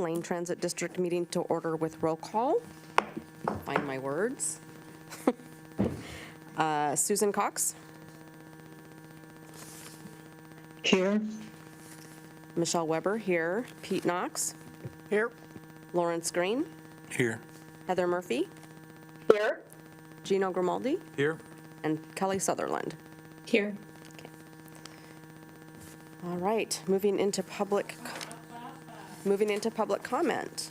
Lane Transit District meeting to order with roll call. Find my words. Susan Cox. Here. Michelle Weber here. Pete Knox. Here. Lawrence Green. Here. Heather Murphy. Here. Gino Grimaldi. Here. And Kelly Sutherland. Here. All right, moving into public comment.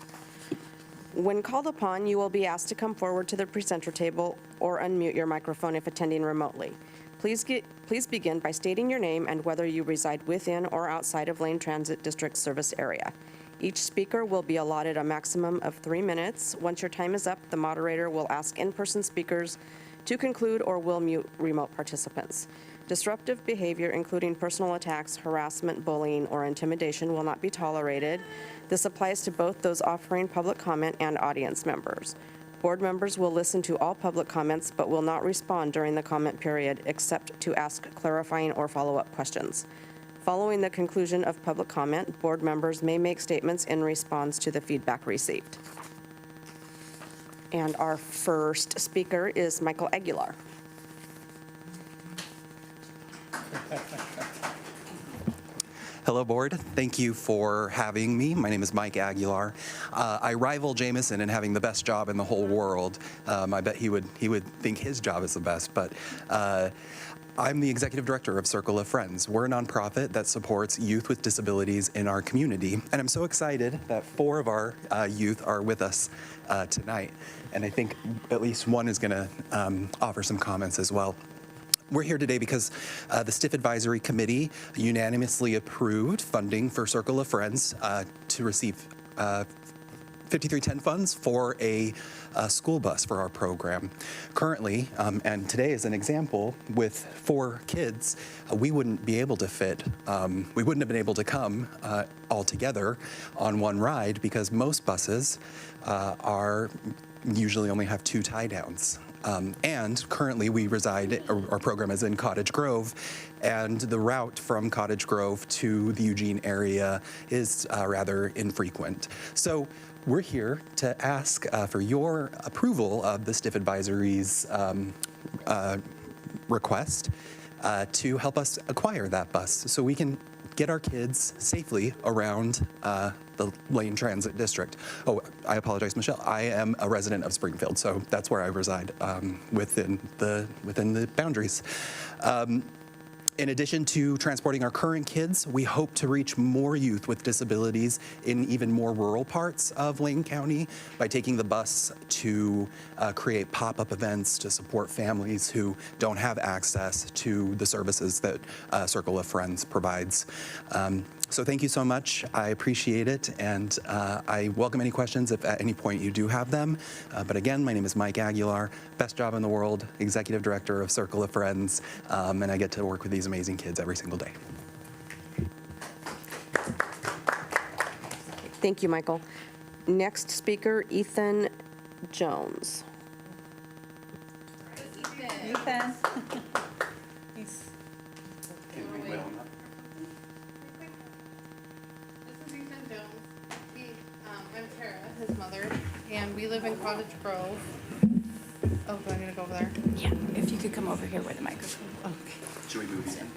When called upon, you will be asked to come forward to the presenter table or unmute your microphone if attending remotely. Please begin by stating your name and whether you reside within or outside of Lane Transit District service area. Each speaker will be allotted a maximum of 3 minutes. Once your time is up, the moderator will ask in-person speakers to conclude or will mute remote participants. Disruptive behavior, including personal attacks, harassment, bullying, or intimidation, will not be tolerated. This applies to both those offering public comment and audience members. Board members will listen to all public comments but will not respond during the comment period except to ask clarifying or follow-up questions. Following the conclusion of public comment, board members may make statements in response to the feedback received. And our first speaker is Michael Aguilar. Hello, board. Thank you for having me. My name is Mike Aguilar. I rival Jameson in having the best job in the whole world. I bet he would think his job is the best, but I'm the executive director of Circle of Friends. We're a nonprofit that supports youth with disabilities in our community, and I'm so excited that 4 of our youth are with us tonight, and I think at least one is going to offer some comments as well. We're here today because the STIF Advisory Committee unanimously approved funding for Circle of Friends to receive 5310 funds for a school bus for our program. Currently, and today is an example, with 4 kids, we wouldn't be able to fit, we wouldn't have been able to come all together on one ride because most buses usually only have 2 tie downs. And currently we reside, our program is in Cottage Grove, and the route from Cottage Grove to the Eugene area is rather infrequent. So we're here to ask for your approval of the STIF Advisory's request to help us acquire that bus so we can get our kids safely around the Lane Transit District. Oh, I apologize, Michelle. I am a resident of Springfield, so that's where I reside within the boundaries. In addition to transporting our current kids, we hope to reach more youth with disabilities in even more rural parts of Lane County by taking the bus to create pop-up events to support families who don't have access to the services that Circle of Friends provides. So thank you so much. I appreciate it, and I welcome any questions if at any point you do have them. But again, my name is Mike Aguilar, best job in the world, executive director of Circle of Friends, and I get to work with these amazing kids every single day. Thank you, Michael. Next speaker, Ethan Jones. Ethan. I'm Tara, his mother, and we live in Cottage Grove. Oh, do I need to go over there? Yeah, if you could come over here with the microphone. Okay. Should we move again?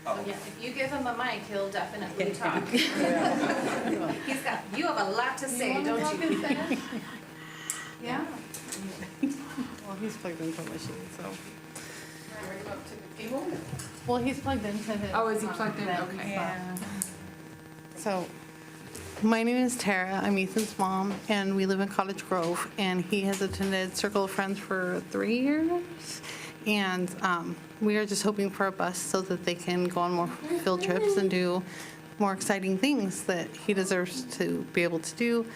Oh, yeah, if you give him a mic, he'll definitely talk. You have a lot to say, don't you? Yeah. Well, he's plugged into a machine, so. Well, he's plugged into his. Oh, is he plugged in? Okay. Yeah. So, my name is Tara. I'm Ethan's mom, and we live in Cottage Grove. And he has attended Circle of Friends for 3 years. And we are just hoping for a bus so that they can go on more field trips and do more exciting things that he deserves to be able to do,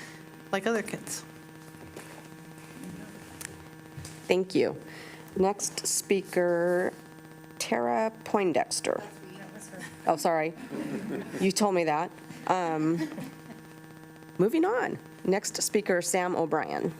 like other kids. Thank you. Next speaker, Tara Poindexter. Oh, sorry. You told me that. Moving on. Next speaker, Sam O'Brien.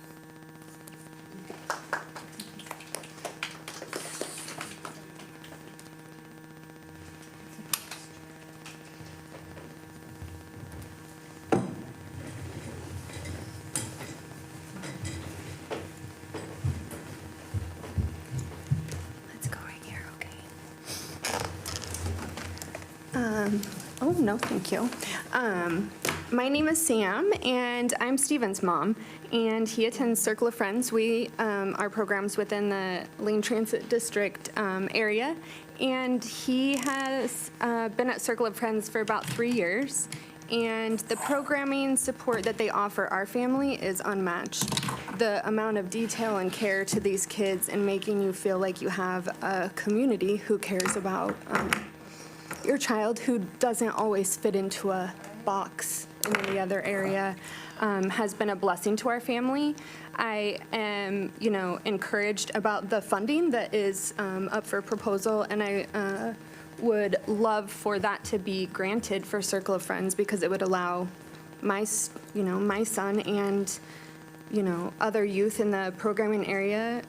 Oh, no, thank you. My name is Sam, and I'm Steven's mom, and he attends Circle of Friends. We are programs within the Lane Transit District area, and he has been at Circle of Friends for about 3 years, and the programming support that they offer our family is unmatched. The amount of detail and care to these kids and making you feel like you have a community who cares about your child who doesn't always fit into a box in any other area has been a blessing to our family. I am, encouraged about the funding that is up for proposal, and I would love for that to be granted for Circle of Friends because it would allow my son and, other youth in the programming area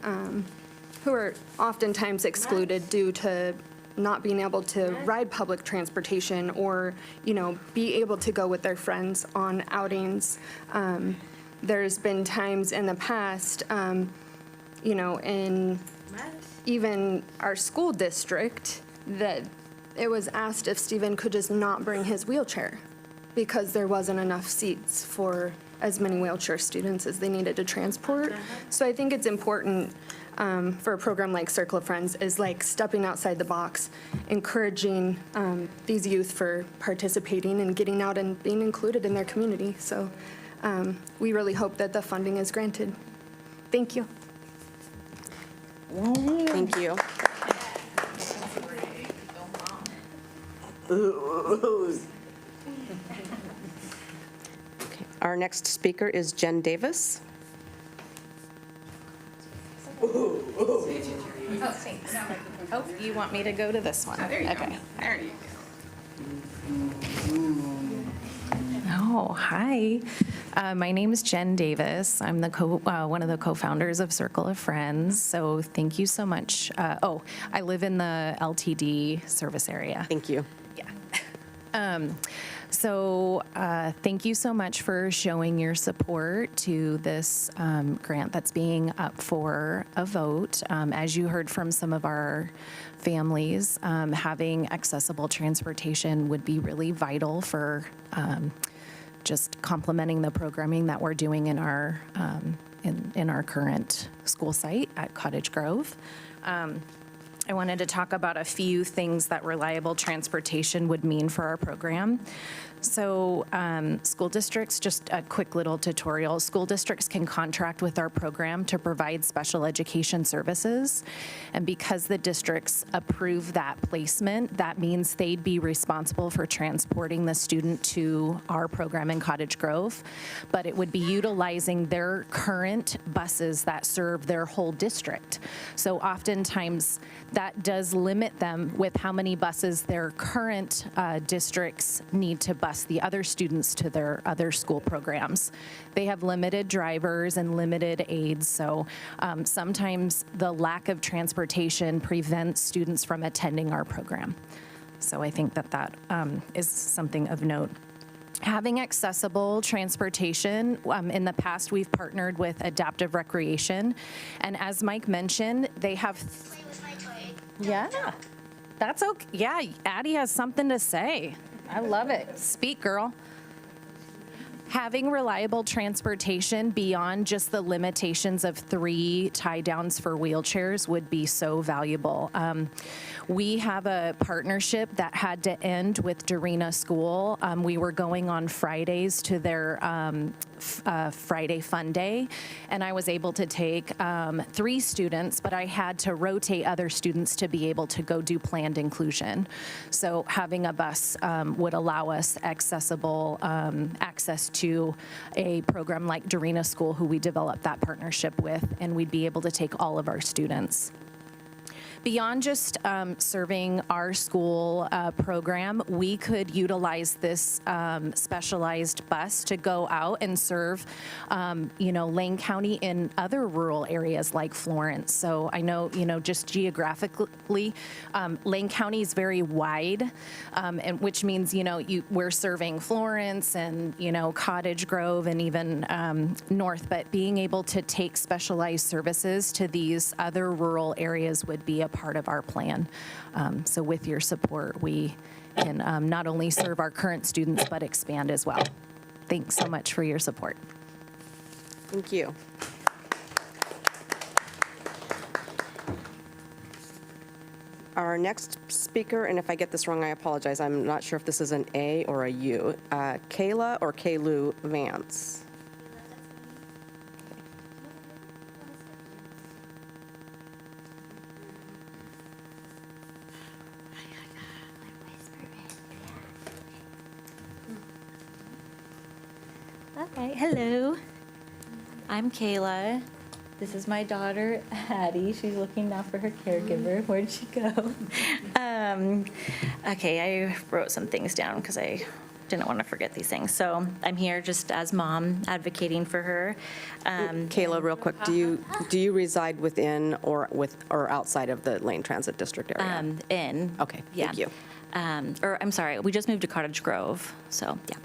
who are oftentimes excluded due to not being able to ride public transportation or, be able to go with their friends on outings. There's been times in the past, in even our school district, that it was asked if Stephen could just not bring his wheelchair because there wasn't enough seats for as many wheelchair students as they needed to transport. So I think it's important for a program like Circle of Friends is like stepping outside the box, encouraging these youth for participating and getting out and being included in their community. So we really hope that the funding is granted. Thank you. Thank you. Okay, our next speaker is Jen Davis. Oh, you want me to go to this one? There you go. Okay. There you Oh, hi. My name is Jen Davis. I'm the one of the co-founders of Circle of Friends. So thank you so much. I live in the LTD service area. Thank you. Yeah. Thank you so much for showing your support to this grant that's being up for a vote. As you heard from some of our families, having accessible transportation would be really vital for just complementing the programming that we're doing in our in our current school site at Cottage Grove. I wanted to talk about a few things that reliable transportation would mean for our program. So school districts, just a quick little tutorial, school districts can contract with our program to provide special education services. And because the districts approve that placement, that means they'd be responsible for transporting the student to our program in Cottage Grove. But it would be utilizing their current buses that serve their whole district. So oftentimes that does limit them with how many buses their current districts need to bus the other students to their other school programs. They have limited drivers and limited aides, so sometimes the lack of transportation prevents students from attending our program. So I think that is something of note. Having accessible transportation, in the past we've partnered with Adaptive Recreation, and as Mike mentioned, they have... Play with my toy. Yeah, that's okay. Yeah, Addie has something to say. I love it. Speak, girl. Having reliable transportation beyond just the limitations of 3 tie-downs for wheelchairs would be so valuable. We have a partnership that had to end with Dorena School. We were going on Fridays to their Friday Fun Day, and I was able to take 3 students, but I had to rotate other students to be able to go do planned inclusion. So having a bus would allow us accessible access to a program like Dorena School, who we developed that partnership with, and we'd be able to take all of our students. Beyond just serving our school program, we could utilize this specialized bus to go out and serve, Lane County in other rural areas like Florence. So I know, just geographically, Lane County is very wide, and which means, we're serving Florence and, Cottage Grove and even north, but being able to take specialized services to these other rural areas would be a part of our plan. So with your support, we can not only serve our current students, but expand as well. Thanks so much for your support. Thank you. Our next speaker, and if I get this wrong, I apologize. I'm not sure if this is an A or a U. Kayla or Kaylu Vance. Okay, hello. I'm Kayla. This is my daughter, Addie. She's looking now for her caregiver. Where'd she go? Okay, I wrote some things down because I didn't want to forget these things. So I'm here just as mom, advocating for her. Kayla, real quick, do you reside within or outside of the Lane Transit District area? In. Okay, Yeah. thank you. Or I'm sorry, we just moved to Cottage Grove, so yeah.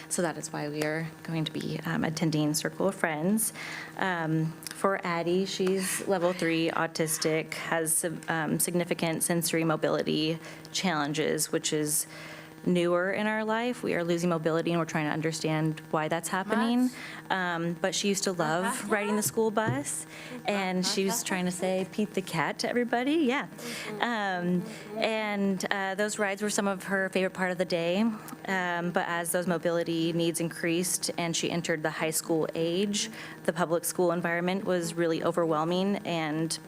So that is why we are going to be attending Circle of Friends. For Addie, she's level 3 autistic, has significant sensory mobility challenges, which is newer in our life. We are losing mobility and we're trying to understand why that's happening. But she used to love riding the school bus, and she was trying to say Pete the cat to everybody. Yeah. And those rides were some of her favorite part of the day. But as those mobility needs increased and she entered the high school age, the public school environment was really overwhelming and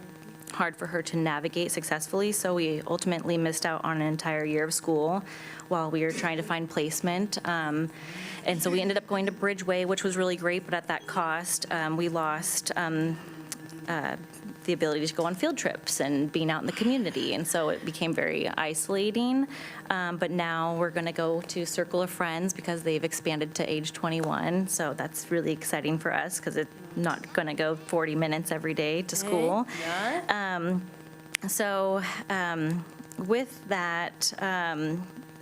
hard for her to navigate successfully, so we ultimately missed out on an entire year of school while we were trying to find placement. And so we ended up going to Bridgeway, which was really great, but at that cost, we lost the ability to go on field trips and being out in the community, and so it became very isolating. But now we're going to go to Circle of Friends because they've expanded to age 21, so that's really exciting for us because it's not going to go 40 minutes every day to school. With that,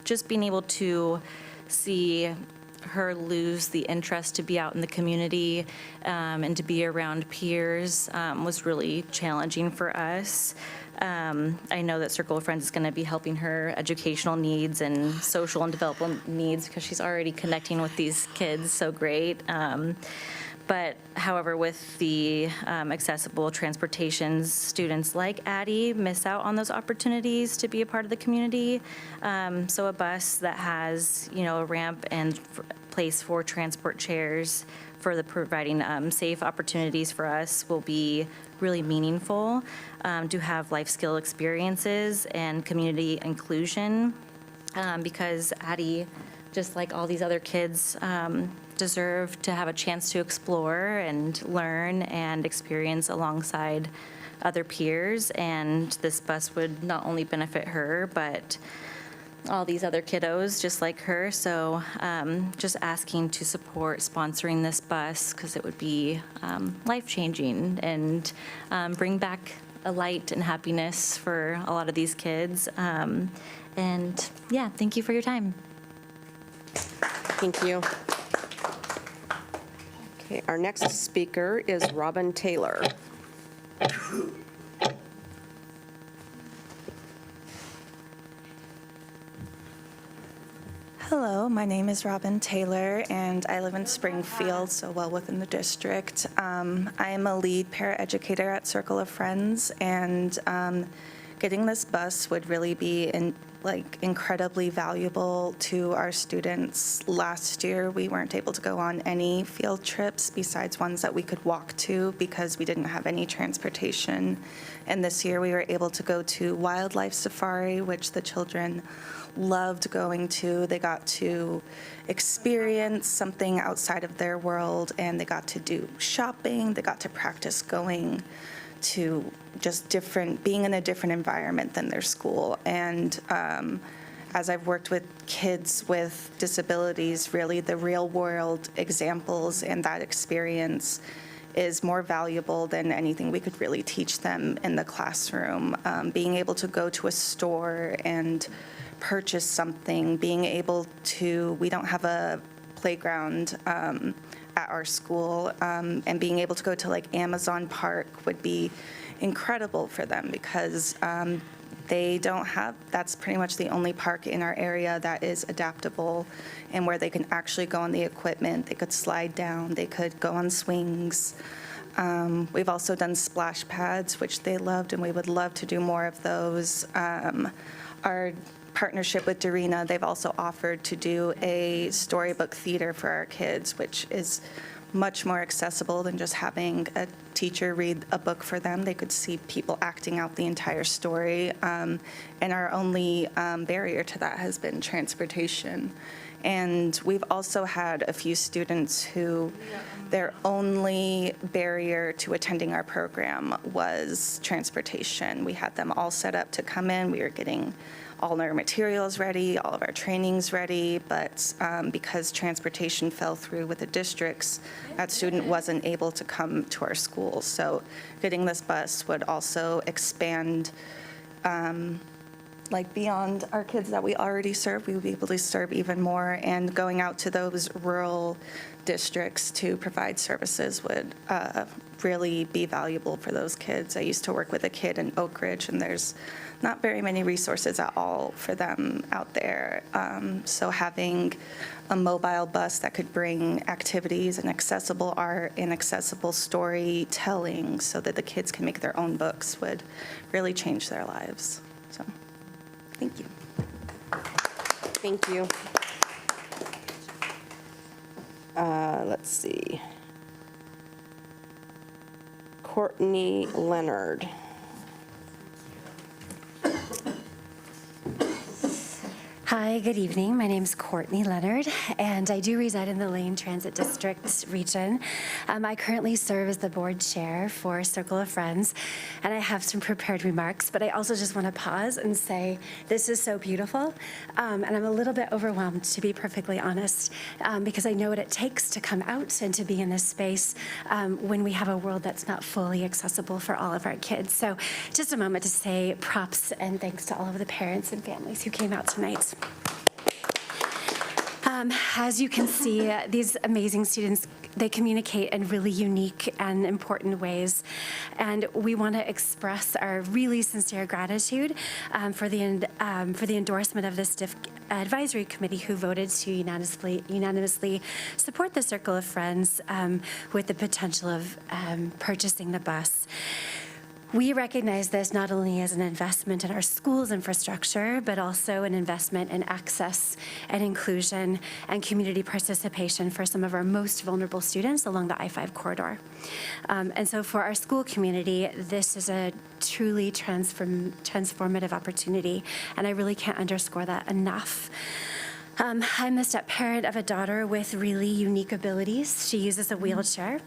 just being able to see her lose the interest to be out in the community and to be around peers was really challenging for us. I know that Circle of Friends is going to be helping her educational needs and social and developmental needs because she's already connecting with these kids so great. But however, with the accessible transportations, students like Addie miss out on those opportunities to be a part of the community. So a bus that has, a ramp and place for transport chairs for the providing safe opportunities for us will be really meaningful to have life skill experiences and community inclusion because Addie, just like all these other kids, deserve to have a chance to explore and learn and experience alongside other peers. And this bus would not only benefit her, but all these other kiddos just like her. So just asking to support sponsoring this bus because it would be life-changing and bring back a light and happiness for a lot of these kids. And yeah, thank you for your time. Thank you. Okay, our next speaker is Robin Taylor. Hello, my name is Robin Taylor, and I live in Springfield, so well within the district. I am a lead paraeducator at Circle of Friends, and getting this bus would really be incredibly valuable to our students. Last year, we weren't able to go on any field trips besides ones that we could walk to because we didn't have any transportation. And this year, we were able to go to wildlife safari, which the children loved going to. They got to experience something outside of their world, and they got to do shopping. They got to practice going to just being in a different environment than their school. And as I've worked with kids with disabilities, really the real world examples and that experience is more valuable than anything we could really teach them in the classroom. Being able to go to a store and purchase something, being able to, we don't have a playground at our school, and being able to go to Amazon Park would be incredible for them because they don't have, that's pretty much the only park in our area that is adaptable and where they can actually go on the equipment. They could slide down, they could go on swings. We've also done splash pads, which they loved, and we would love to do more of those. Our partnership with Dorina, they've also offered to do a storybook theater for our kids, which is much more accessible than just having a teacher read a book for them. They could see people acting out the entire story. And our only barrier to that has been transportation. And we've also had a few students who their only barrier to attending our program was transportation. We had them all set up to come in. We were getting all our materials ready, all of our trainings ready, but because transportation fell through with the districts, that student wasn't able to come to our school. So getting this bus would also expand like beyond our kids that we already serve. We would be able to serve even more, and going out to those rural districts to provide services would really be valuable for those kids. I used to work with a kid in Oak Ridge, and there's not very many resources at all for them out there. So having a mobile bus that could bring activities and accessible art and accessible storytelling so that the kids can make their own books would really change their lives. So, thank you. Thank you. Let's see. Courtney Leonard. Hi, good evening. My name's Courtney Leonard, and I do reside in the Lane Transit District region. I currently serve as the board chair for Circle of Friends, and I have some prepared remarks, but I also just want to pause and say this is so beautiful, and I'm a little bit overwhelmed, to be perfectly honest, because I know what it takes to come out and to be in this space when we have a world that's not fully accessible for all of our kids. So just a moment to say props and thanks to all of the parents and families who came out tonight. As you can see, these amazing students, they communicate in really unique and important ways. And we want to express our really sincere gratitude for the endorsement of this advisory committee who voted to unanimously support the Circle of Friends with the potential of purchasing the bus. We recognize this not only as an investment in our schools' infrastructure, but also an investment in access and inclusion and community participation for some of our most vulnerable students along the I-5 corridor. And so for our school community, this is a truly transformative opportunity, and I really can't underscore that enough. I'm the step-parent of a daughter with really unique abilities. She uses a wheelchair,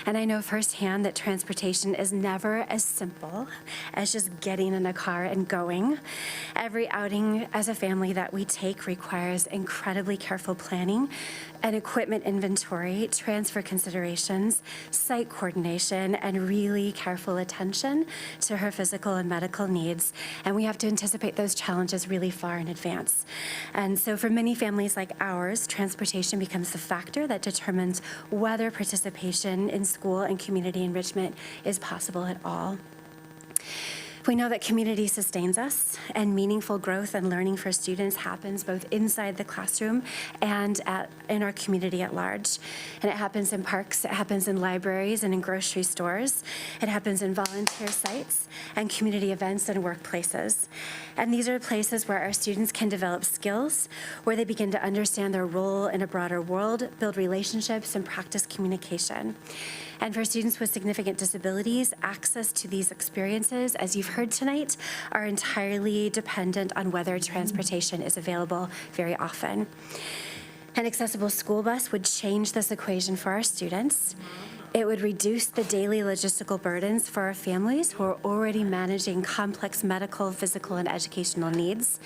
and I know firsthand that transportation is never as simple as just getting in a car and going. Every outing as a family that we take requires incredibly careful planning and equipment inventory, transfer considerations, site coordination, and really careful attention to her physical and medical needs. And we have to anticipate those challenges really far in advance. And so for many families like ours, transportation becomes the factor that determines whether participation in school and community enrichment is possible at all. We know that community sustains us, and meaningful growth and learning for students happens both inside the classroom and in our community at large. And it happens in parks, it happens in libraries and in grocery stores. It happens in volunteer sites and community events and workplaces. And these are places where our students can develop skills, where they begin to understand their role in a broader world, build relationships, and practice communication. And for students with significant disabilities, access to these experiences, as you've heard tonight, are entirely dependent on whether transportation is available very often. An accessible school bus would change this equation for our students. It would reduce the daily logistical burdens for our families who are already managing complex medical, physical, and educational needs.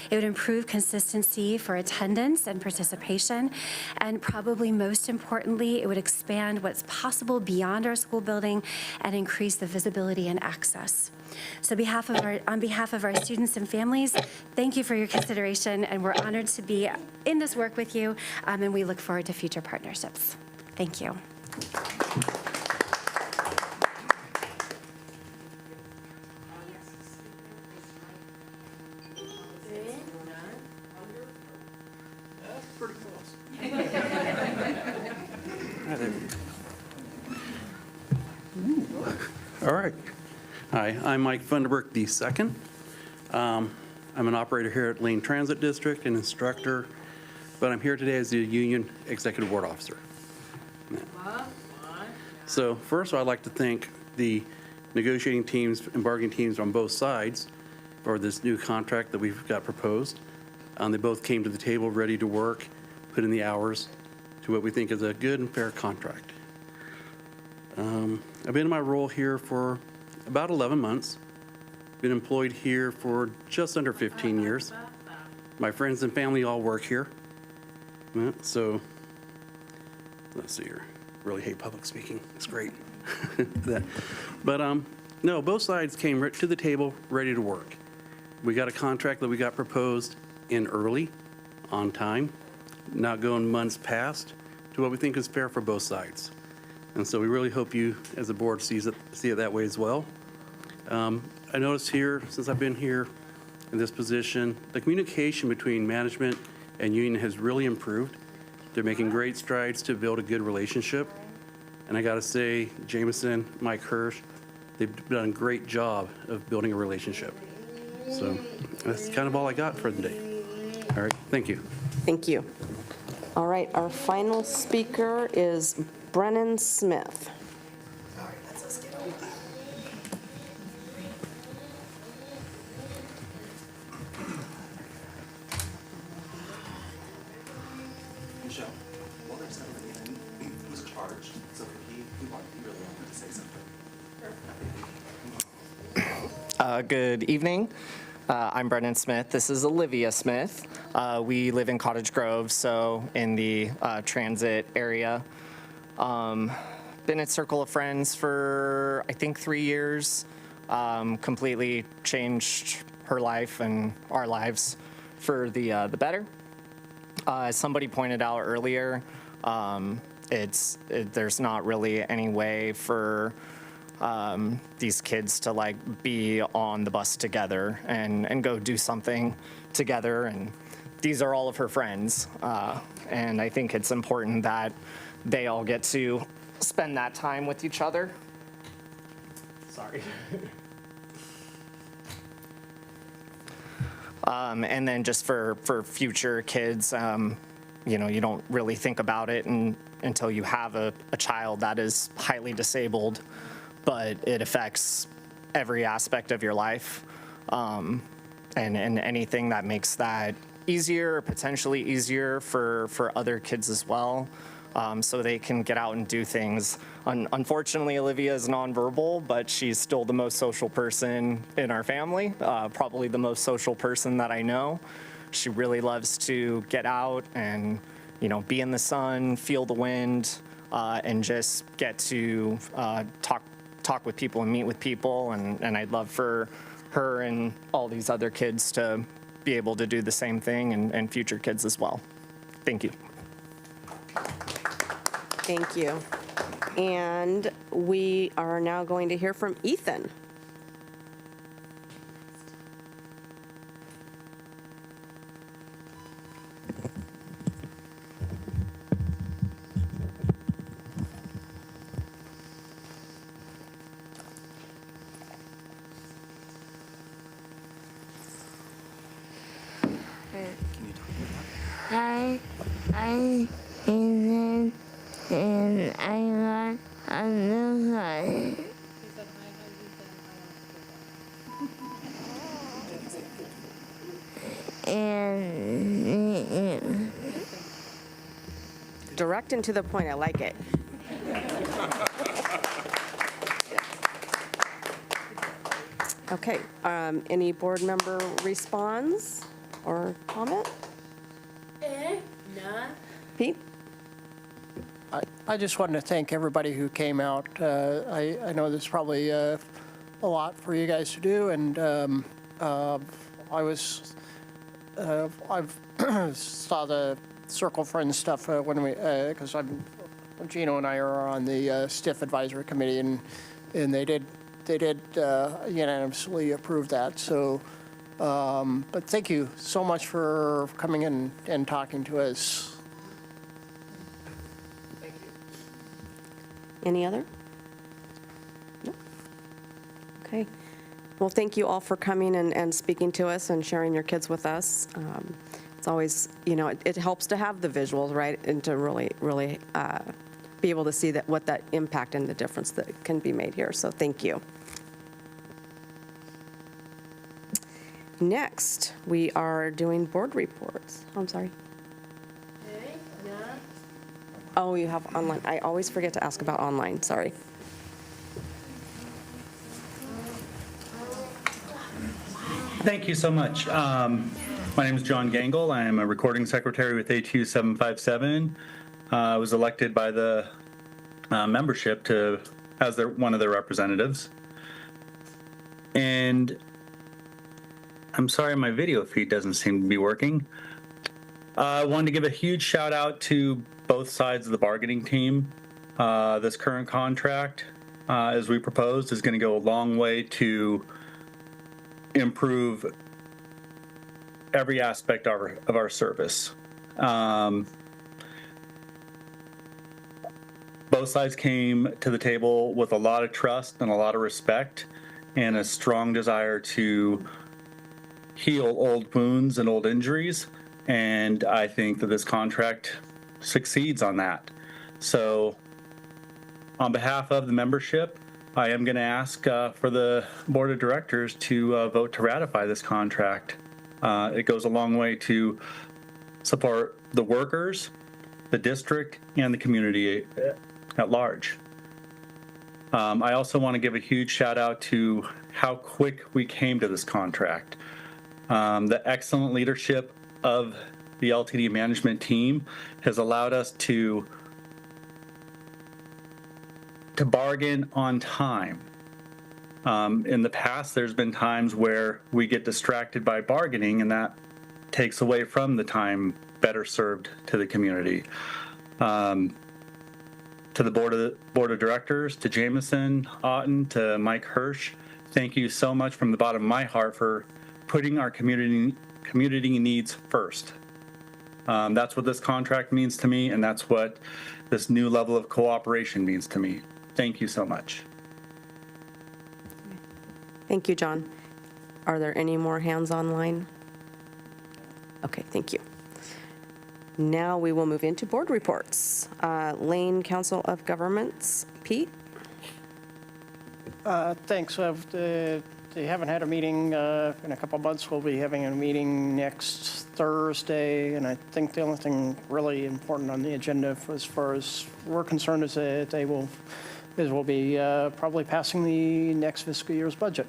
It would improve consistency for attendance and participation, and probably most importantly, it would expand what's possible beyond our school building and increase the visibility and access. So on behalf of our students and families, thank you for your consideration, and we're honored to be in this work with you, and we look forward to future partnerships. Thank you. All right. Hi, I'm Mike Funderburk II. I'm an operator here at Lane Transit District, an instructor, but I'm here today as the Union Executive Board Officer. So first, I'd like to thank the negotiating teams and bargaining teams on both sides for this new contract that we've got proposed. They both came to the table ready to work, put in the hours to what we think is a good and fair contract. I've been in my role here for about 11 months. Been employed here for just under 15 years. My friends and family all work here. So, let's see here. Really hate public speaking. It's great. But no, both sides came right to the table ready to work. We got a contract that we got proposed in early, on time, not going months past, to what we think is fair for both sides. And so we really hope you, as a board, see it that way as well. I noticed here, since I've been here in this position, the communication between management and union has really improved. They're making great strides to build a good relationship. And I got to say, Jameson, Mike Hirsch, they've done a great job of building a relationship. So that's kind of all I got for the day. All right, thank you. Thank you. All right, our final speaker is Brennan Smith. Michelle, while they're settling in, who's charged? So he really wanted to say something. Good evening. I'm Brennan Smith. This is Olivia Smith. We live in Cottage Grove, so in the transit area. Been at Circle of Friends for, I think, 3 years. Completely changed her life and our lives for the better. As somebody pointed out earlier, there's not really any way for these kids to like be on the bus together and go do something together. And these are all of her friends. And I think it's important that they all get to spend that time with each other. Sorry. And then just for future kids, you know, you don't really think about it until you have a child that is highly disabled, but it affects every aspect of your life. And anything that makes that easier, or potentially easier for other kids as well, so they can get out and do things. Unfortunately, Olivia is nonverbal, but she's still the most social person in our family, probably the most social person that I know. She really loves to get out and, you know, be in the sun, feel the wind, and just get to talk with people and meet with people. And I'd love for her and all these other kids to be able to do the same thing, and future kids as well. Thank you. Thank you. And we are now going to hear from Ethan. Hi, I'm Ethan, and I want a new one. And Direct and to the point, I like it. Okay, any board member responds or comment? no. Pete? I just wanted to thank everybody who came out. I know this is probably a lot for you guys to do, and I've saw the Circle Friends stuff when we, because Gino and I are on the STIF advisory committee, and they did unanimously approve that. So, but thank you so much for coming in and talking to us. Any other? No? Okay. Well, thank you all for coming and speaking to us and sharing your kids with us. It's always, it helps to have the visuals, right? And to really be able to see what that impact and the difference that can be made here. So thank you. Next, we are doing board reports. I'm sorry. Oh, you have online. I always forget to ask about online. Sorry. Thank you so much. My name is John Gangle. I am a recording secretary with ATU 757. I was elected by the membership as one of their representatives. And I'm sorry my video feed doesn't seem to be working. I wanted to give a huge shout out to both sides of the bargaining team. This current contract, as we proposed, is going to go a long way to improve every aspect of our service. Both sides came to the table with a lot of trust and a lot of respect and a strong desire to heal old wounds and old injuries. And I think that this contract succeeds on that. So on behalf of the membership, I am going to ask for the board of directors to vote to ratify this contract. It goes a long way to support the workers, the district, and the community at large. I also want to give a huge shout out to how quick we came to this contract. The excellent leadership of the LTD management team has allowed us to bargain on time. In the past, there's been times where we get distracted by bargaining, and that takes away from the time better served to the community. To the board of directors, to Jameson Otten, to Mike Hirsch, thank you so much from the bottom of my heart for putting our community needs first. That's what this contract means to me, and that's what this new level of cooperation means to me. Thank you so much. Thank you, John. Are there any more hands online? Okay, thank you. Now we will move into board reports. Lane Council of Governments, Pete? Thanks. They haven't had a meeting in a couple months. We'll be having a meeting next Thursday, and I think the only thing really important on the agenda as far as we're concerned is that we'll be probably passing the next fiscal year's budget.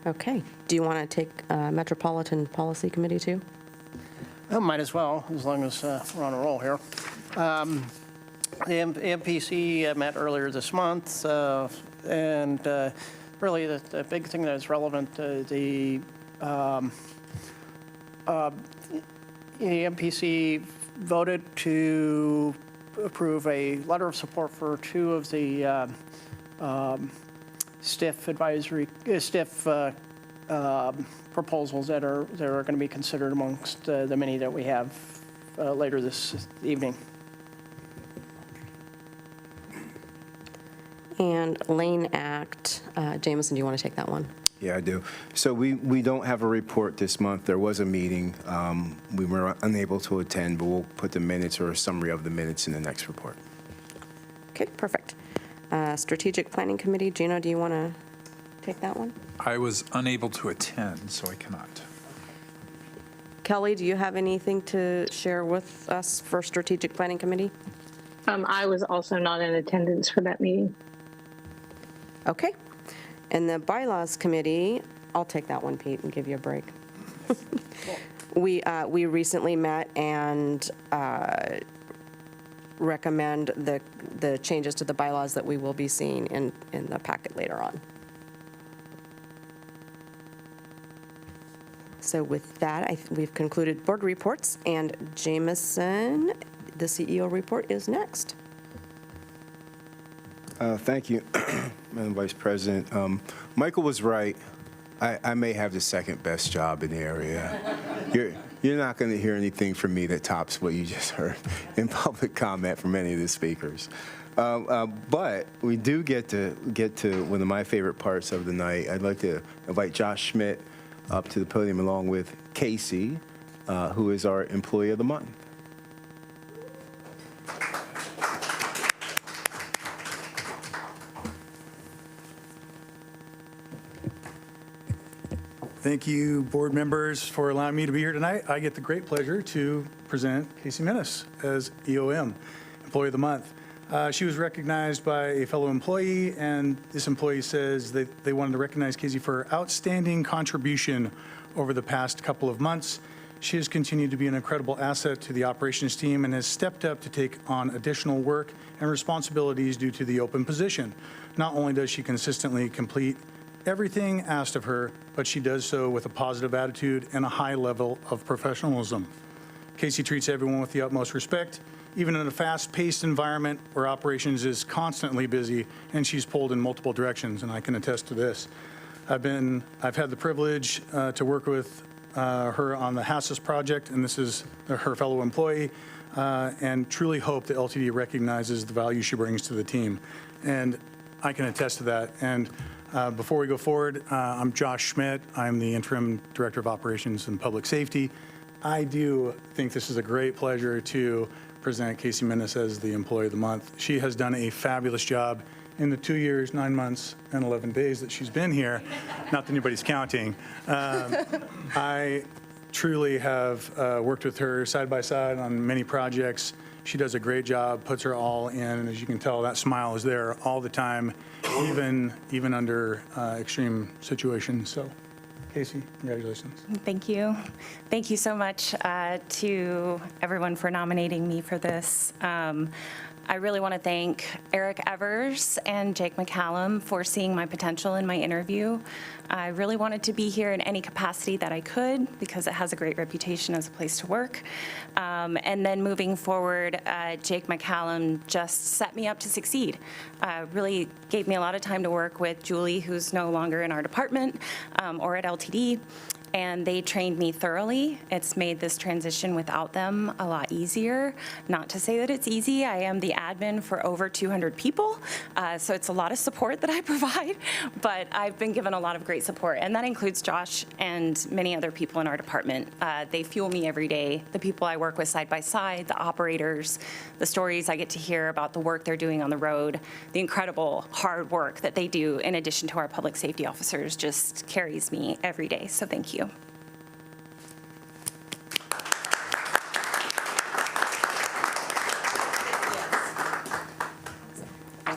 Okay. Do you want to take Metropolitan Policy Committee too? Might as well, as long as we're on a roll here. The MPC met earlier this month, and really the big thing that is relevant, the MPC voted to approve a letter of support for two of the STIF proposals that are going to be considered amongst the many that we have later this evening. And Lane Act, Jameson, do you want to take that one? Yeah, I do. So we don't have a report this month. There was a meeting. We were unable to attend, but we'll put the minutes or a summary of the minutes in the next report. Okay, perfect. Strategic Planning Committee, Gino, do you want to take that one? I was unable to attend, so I cannot. Kelly, do you have anything to share with us for Strategic Planning Committee? I was also not in attendance for that meeting. Okay. And the Bylaws Committee, I'll take that one, Pete, and give you a break. We recently met and recommend the changes to the bylaws that we will be seeing in the packet later on. So with that, we've concluded board reports, and Jameson, the CEO report is next. Thank you, Madam Vice President. Michael was right. I may have the second best job in the area. You're not going to hear anything from me that tops what you just heard in public comment from any of the speakers. But we do get to one of my favorite parts of the night. I'd like to invite Josh Schmidt up to the podium along with Casey, who is our Employee of the Month. Thank you, board members, for allowing me to be here tonight. I get the great pleasure to present Casey Minnis as EOM, Employee of the Month. She was recognized by a fellow employee, and this employee says that they wanted to recognize Casey for her outstanding contribution over the past couple of months. She has continued to be an incredible asset to the operations team and has stepped up to take on additional work and responsibilities due to the open position. Not only does she consistently complete everything asked of her, but she does so with a positive attitude and a high level of professionalism. Casey treats everyone with the utmost respect, even in a fast-paced environment where operations is constantly busy, and she's pulled in multiple directions, and I can attest to this. I've had the privilege to work with her on the HASIS project, and this is her fellow employee, and truly hope that LTD recognizes the value she brings to the team. And I can attest to that. And before we go forward, I'm Josh Schmidt. I'm the Interim Director of Operations and Public Safety. I do think this is a great pleasure to present Casey Minnis as the Employee of the Month. She has done a fabulous job in the 2 years, 9 months, and 11 days that she's been here. Not that anybody's counting. I truly have worked with her side by side on many projects. She does a great job, puts her all in, and as you can tell, that smile is there all the time, even under extreme situations. So, Casey, congratulations. Thank you. Thank you so much to everyone for nominating me for this. I really want to thank Eric Evers and Jake McCallum for seeing my potential in my interview. I really wanted to be here in any capacity that I could because it has a great reputation as a place to work. And then moving forward, Jake McCallum just set me up to succeed. Really gave me a lot of time to work with Julie, who's no longer in our department or at LTD. And they trained me thoroughly. It's made this transition without them a lot easier. Not to say that it's easy. I am the admin for over 200 people, so it's a lot of support that I provide, but I've been given a lot of great support, and that includes Josh and many other people in our department. They fuel me every day. The people I work with side by side, the operators, the stories I get to hear about the work they're doing on the road, the incredible hard work that they do in addition to our public safety officers just carries me every day, so thank you.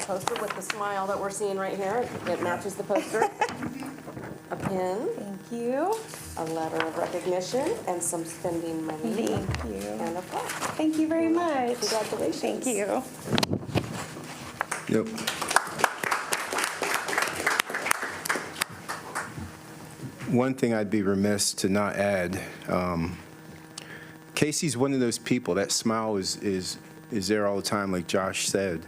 Poster with the smile that we're seeing right here. It matches the poster. A pin. Thank you. A letter of recognition and some spending money. Thank you. And a plaque. Thank you very much. Congratulations. Thank you. Yep. One thing I'd be remiss to not add, Casey's one of those people, that smile is there all the time, like Josh said,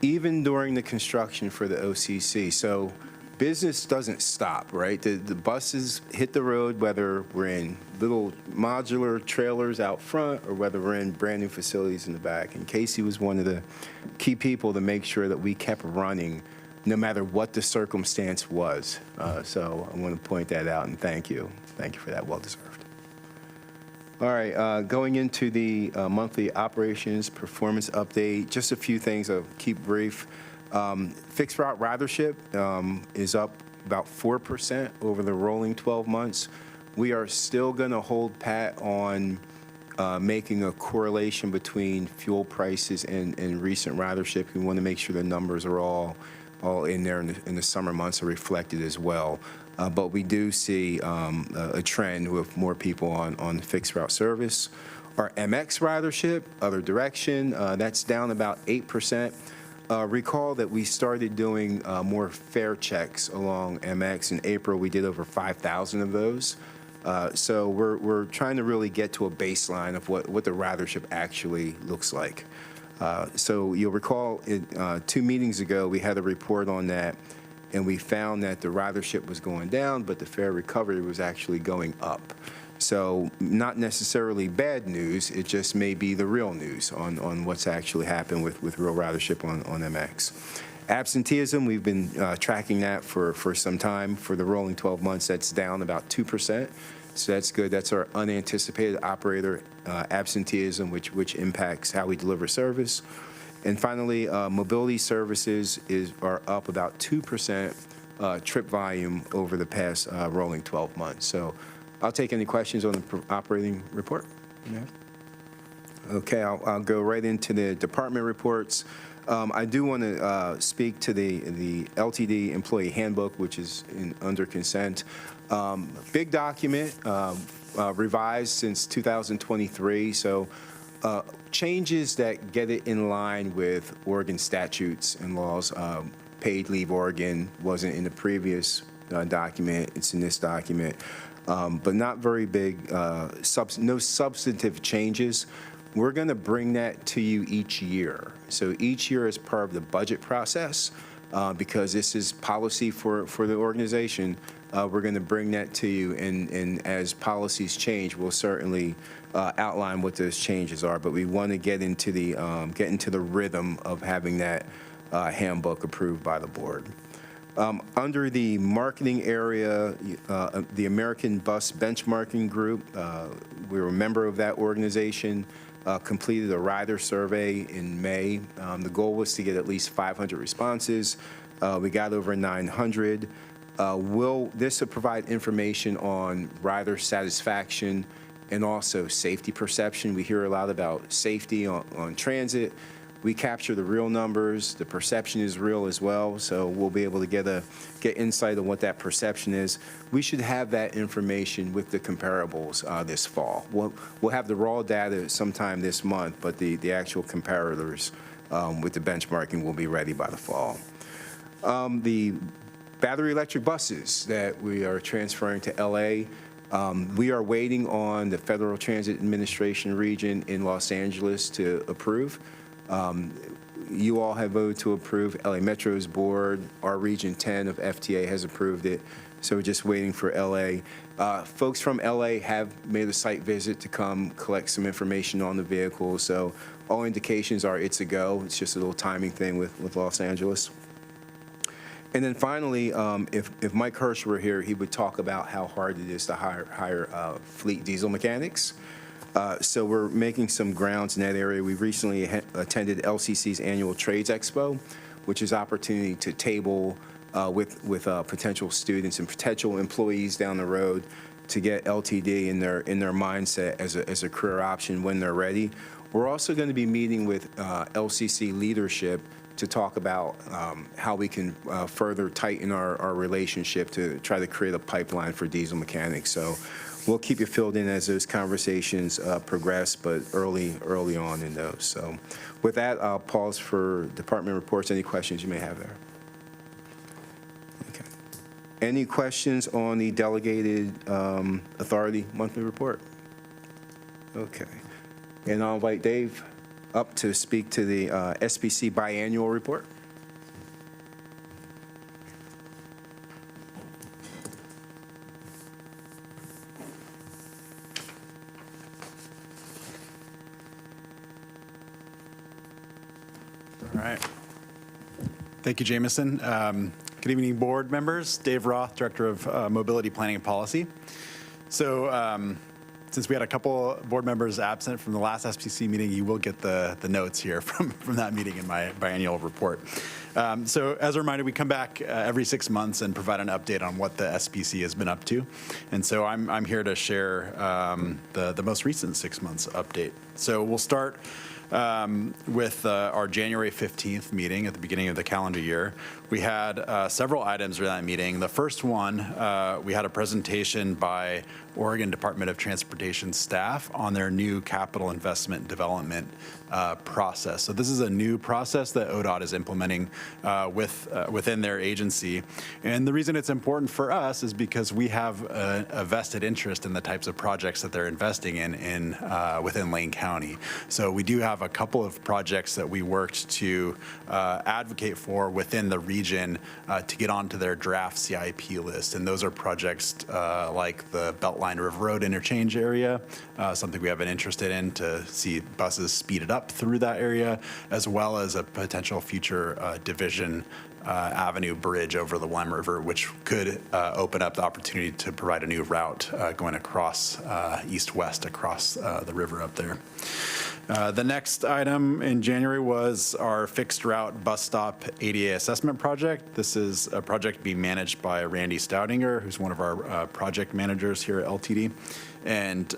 even during the construction for the OCC. So business doesn't stop, right? The buses hit the road, whether we're in little modular trailers out front or whether we're in brand new facilities in the back. And Casey was one of the key people to make sure that we kept running no matter what the circumstance was. So I want to point that out and thank you. Thank you for that, well deserved. All right, going into the monthly operations performance update, just a few things I'll keep brief. Fixed route ridership is up about 4% over the rolling 12 months. We are still going to hold pat on making a correlation between fuel prices and recent ridership. We want to make sure the numbers are all in there in the summer months are reflected as well. But we do see a trend with more people on fixed route service. Our MX ridership, other direction, that's down about 8%. Recall that we started doing more fare checks along MX. In April, we did over 5,000 of those. So we're trying to really get to a baseline of what the ridership actually looks like. So you'll recall 2 meetings ago, we had a report on that, and we found that the ridership was going down, but the fare recovery was actually going up. So not necessarily bad news, it just may be the real news on what's actually happened with real ridership on MX. Absenteeism, we've been tracking that for some time. For the rolling 12 months, that's down about 2%. So that's good. That's our unanticipated operator absenteeism, which impacts how we deliver service. And finally, mobility services are up about 2% trip volume over the past rolling 12 months. So I'll take any questions on the operating report. Yeah. Okay, I'll go right into the department reports. I do want to speak to the LTD employee handbook, which is under consent. Big document, revised since 2023. So changes that get it in line with Oregon statutes and laws. Paid leave Oregon wasn't in the previous document. It's in this document, but not very big, no substantive changes. We're going to bring that to you each year. So each year as part of the budget process, because this is policy for the organization, we're going to bring that to you, and as policies change, we'll certainly outline what those changes are. But we want to get into the rhythm of having that handbook approved by the board. Under the marketing area, the American Bus Benchmarking Group, we're a member of that organization, completed a rider survey in May. The goal was to get at least 500 responses. We got over 900. This will provide information on rider satisfaction and also safety perception. We hear a lot about safety on transit. We capture the real numbers. The perception is real as well, so we'll be able to get insight on what that perception is. We should have that information with the comparables this fall. We'll have the raw data sometime this month, but the actual comparators with the benchmarking will be ready by the fall. The battery electric buses that we are transferring to LA, we are waiting on the Federal Transit Administration region in Los Angeles to approve. You all have voted to approve. LA Metro's board, our Region 10 of FTA has approved it. So we're just waiting for LA. Folks from LA have made a site visit to come collect some information on the vehicle. So all indications are it's a go. It's just a little timing thing with Los Angeles. And then finally, if Mike Hirsch were here, he would talk about how hard it is to hire fleet diesel mechanics. So we're making some grounds in that area. We recently attended LCC's annual Trades Expo, which is opportunity to table with potential students and potential employees down the road to get LTD in their mindset as a career option when they're ready. We're also going to be meeting with LCC leadership to talk about how we can further tighten our relationship to try to create a pipeline for diesel mechanics. So we'll keep you filled in as those conversations progress, but early on in those. So with that, I'll pause for department reports. Any questions you may have there? Okay. Any questions on the delegated authority monthly report? Okay. And I'll invite Dave up to speak to the SBC biannual report. All right. Thank you, Jameson. Good evening, board members. Dave Roth, Director of Mobility Planning and Policy. So since we had a couple board members absent from the last SPC meeting, you will get the notes here from that meeting in my biannual report. So as a reminder, we come back every 6 months and provide an update on what the SPC has been up to. And so I'm here to share the most recent 6 months update. So we'll start with our January 15th meeting at the beginning of the calendar year. We had several items for that meeting. The first one, we had a presentation by Oregon Department of Transportation staff on their new capital investment development process. So this is a new process that ODOT is implementing within their agency. And the reason it's important for us is because we have a vested interest in the types of projects that they're investing in within Lane County. So we do have have a couple of projects that we worked to advocate for within the region to get onto their draft CIP list. And those are projects like the Beltline River Road interchange area, something we have an interest in to see buses speeded up through that area, as well as a potential future Division Avenue bridge over the Lime River, which could open up the opportunity to provide a new route going across east-west across the river up there. The next item in January was our fixed route bus stop ADA assessment project. This is a project being managed by Randy Stoudinger, who's one of our project managers here at LTD. And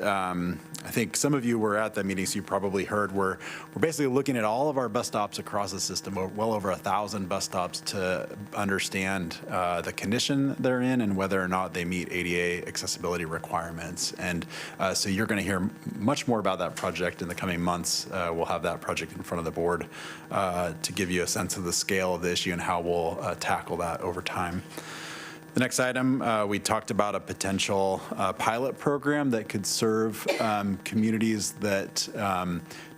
I think some of you were at that meeting, so you probably heard we're basically looking at all of our bus stops across the system, well over 1,000 bus stops, to understand the condition they're in and whether or not they meet ADA accessibility requirements. And so you're going to hear much more about that project in the coming months. We'll have that project in front of the board to give you a sense of the scale of the issue and how we'll tackle that over time. The next item, we talked about a potential pilot program that could serve communities that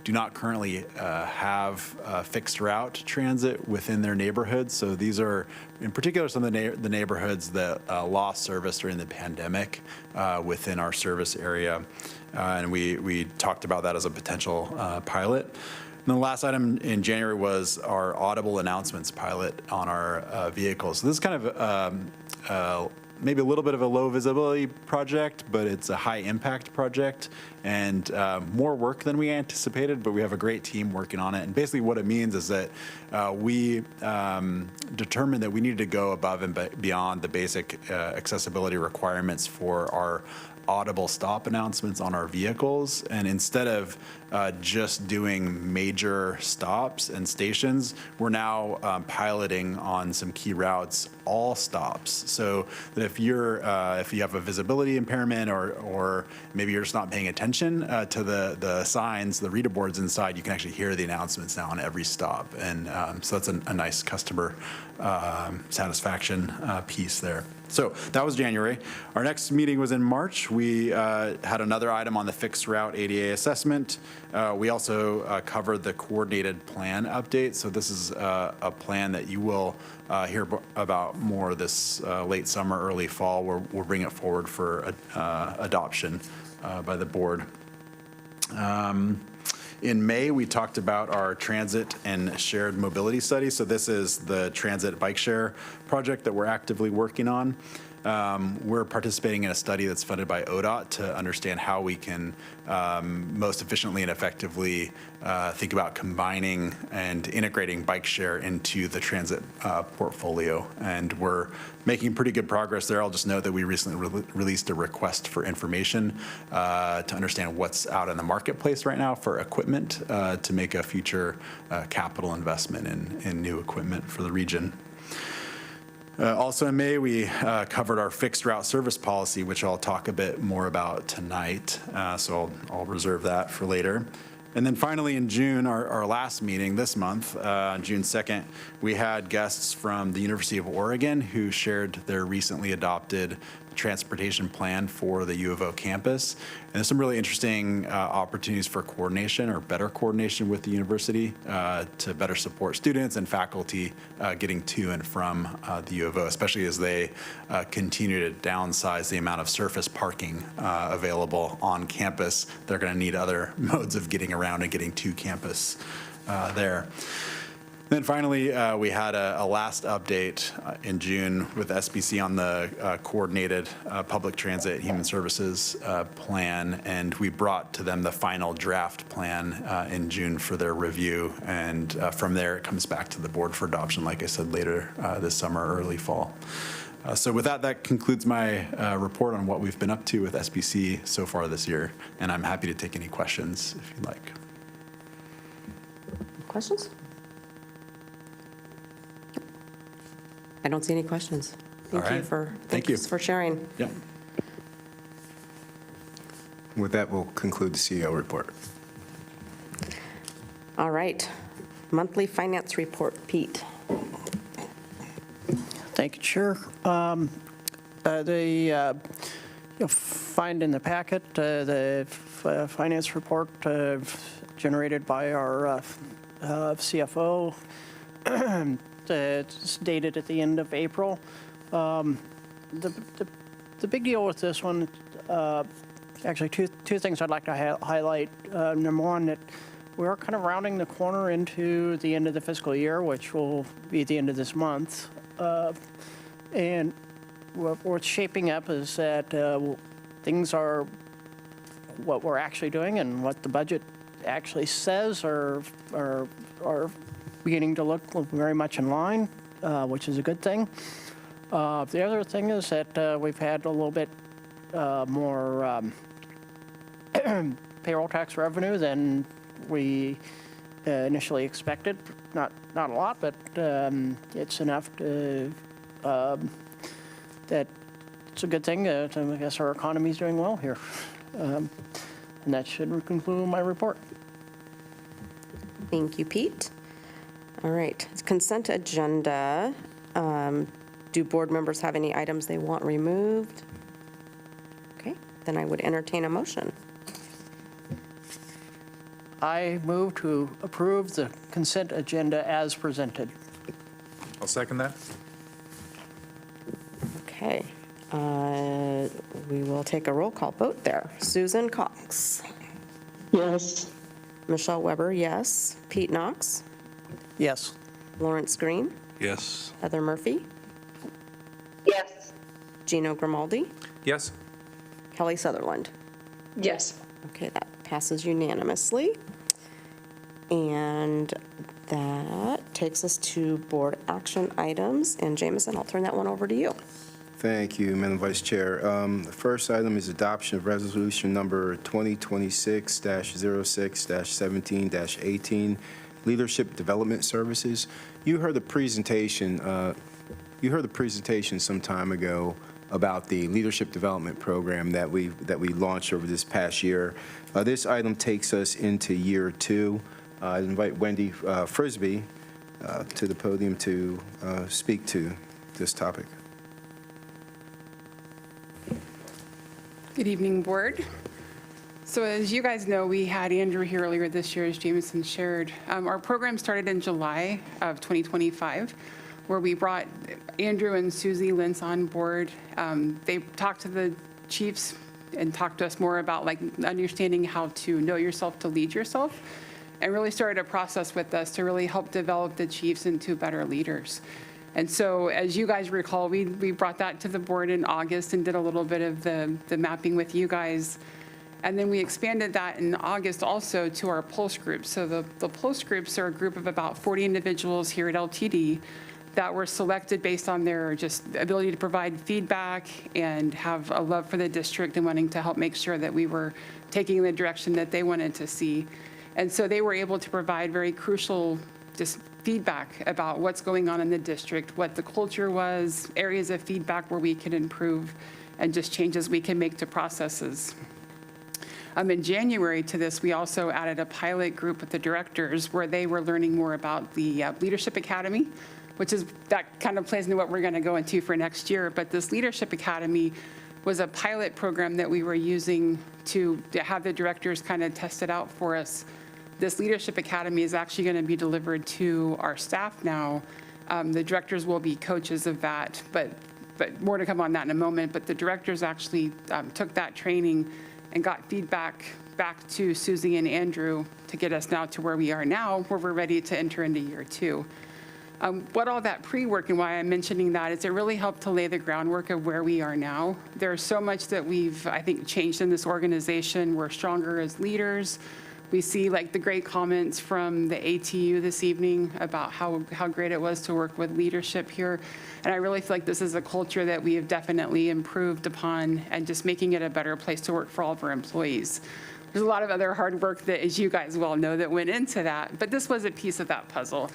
do not currently have fixed route transit within their neighborhoods. So these are, in particular, some of the neighborhoods that lost service during the pandemic within our service area. And we talked about that as a potential pilot. And the last item in January was our audible announcements pilot on our vehicles. So this is kind of maybe a little bit of a low visibility project, but it's a high impact project and more work than we anticipated, but we have a great team working on it. And basically what it means is that we determined that we needed to go above and beyond the basic accessibility requirements for our audible stop announcements on our vehicles. And instead of just doing major stops and stations, we're now piloting on some key routes all stops. So that if you have a visibility impairment or maybe you're just not paying attention to the signs, the reader boards inside, you can actually hear the announcements now on every stop. And so that's a nice customer satisfaction piece there. So that was January. Our next meeting was in March. We had another item on the fixed route ADA assessment. We also covered the coordinated plan update. So this is a plan that you will hear about more this late summer, early fall, where we'll bring it forward for adoption by the board. In May, we talked about our transit and shared mobility study. So this is the transit bike share project that we're actively working on. We're participating in a study that's funded by ODOT to understand how we can most efficiently and effectively think about combining and integrating bike share into the transit portfolio. And we're making pretty good progress there. I'll just note that we recently released a request for information to understand what's out in the marketplace right now for equipment to make a future capital investment in new equipment for the region. Also in May, we covered our fixed route service policy, which I'll talk a bit more about tonight. So I'll reserve that for later. And then finally in June, our last meeting this month, on June 2nd, we had guests from the University of Oregon who shared their recently adopted transportation plan for the U of O campus. And there's some really interesting opportunities for coordination or better coordination with the university to better support students and faculty getting to and from the U of O, especially as they continue to downsize the amount of surface parking available on campus. They're going to need other modes of getting around and getting to campus there. Then finally, we had a last update in June with SBC on the coordinated public transit human services plan, and we brought to them the final draft plan in June for their review, and from there it comes back to the board for adoption, like I said, later this summer, early fall. So with that concludes my report on what we've been up to with SBC so far this year, and I'm happy to take any questions if you'd like. Questions? I don't see any questions. Thank you for sharing. Yeah. With that, we'll conclude the CEO report. All right. Monthly finance report, Pete. Thank you, Chair. You'll find in the packet the finance report of generated by our CFO. It's dated at the end of April. The big deal with this one, actually two things I'd like to highlight. Number one, that we are kind of rounding the corner into the end of the fiscal year, which will be the end of this month. And what's shaping up is that things are what we're actually doing and what the budget actually says are beginning to look very much in line, which is a good thing. The other thing is that we've had a little bit more payroll tax revenue than we initially expected. Not a lot, but it's enough to that it's a good thing. I guess our economy is doing well here. And that should conclude my report. Thank you, Pete. All right, consent agenda. Do board members have any items they want removed? Okay, then I would entertain a motion. I move to approve the consent agenda as presented. I'll second that. Okay, we will take a roll call vote there. Susan Cox. Yes. Michelle Weber, yes. Pete Knox. Yes. Lawrence Green. Yes. Heather Murphy. Yes. Gino Grimaldi. Yes. Kelly Sutherland. Yes. Okay, that passes unanimously. And that takes us to board action items. And Jameson, I'll turn that one over to you. Thank you, Madam Vice Chair. The first item is adoption of resolution number 2026-06-17-18, Leadership Development Services. You heard the presentation some time ago about the Leadership Development Program that we launched over this past year. This item takes us into year 2. I invite Wendy Frisbee to the podium to speak to this topic. Good evening, Board. So as you guys know, we had Andrew here earlier this year, as Jameson shared. Our program started in July of 2025, where we brought Andrew and Susie Lentz on board. They talked to the chiefs and talked to us more about understanding how to know yourself to lead yourself, and really started a process with us to really help develop the chiefs into better leaders. And so, as you guys recall, we brought that to the board in August and did a little bit of the mapping with you guys. And then we expanded that in August also to our pulse groups. So the pulse groups are a group of about 40 individuals here at LTD that were selected based on their just ability to provide feedback and have a love for the district and wanting to help make sure that we were taking the direction that they wanted to see. And so they were able to provide very crucial just feedback about what's going on in the district, what the culture was, areas of feedback where we could improve, and just changes we can make to processes. In January to this, we also added a pilot group with the directors where they were learning more about the Leadership Academy, that kind of plays into what we're going to go into for next year. But this Leadership Academy was a pilot program that we were using to have the directors kind of test it out for us. This Leadership Academy is actually going to be delivered to our staff now. The directors will be coaches of that, but more to come on that in a moment. But the directors actually took that training and got feedback back to Susie and Andrew to get us now to where we are now, where we're ready to enter into year 2. What all that pre-work and why I'm mentioning that is it really helped to lay the groundwork of where we are now. There's so much that we've, I think, changed in this organization. We're stronger as leaders. We see the great comments from the ATU this evening about how great it was to work with leadership here. And I really feel like this is a culture that we have definitely improved upon and just making it a better place to work for all of our employees. There's a lot of other hard work that, as you guys well know, that went into that, but this was a piece of that puzzle.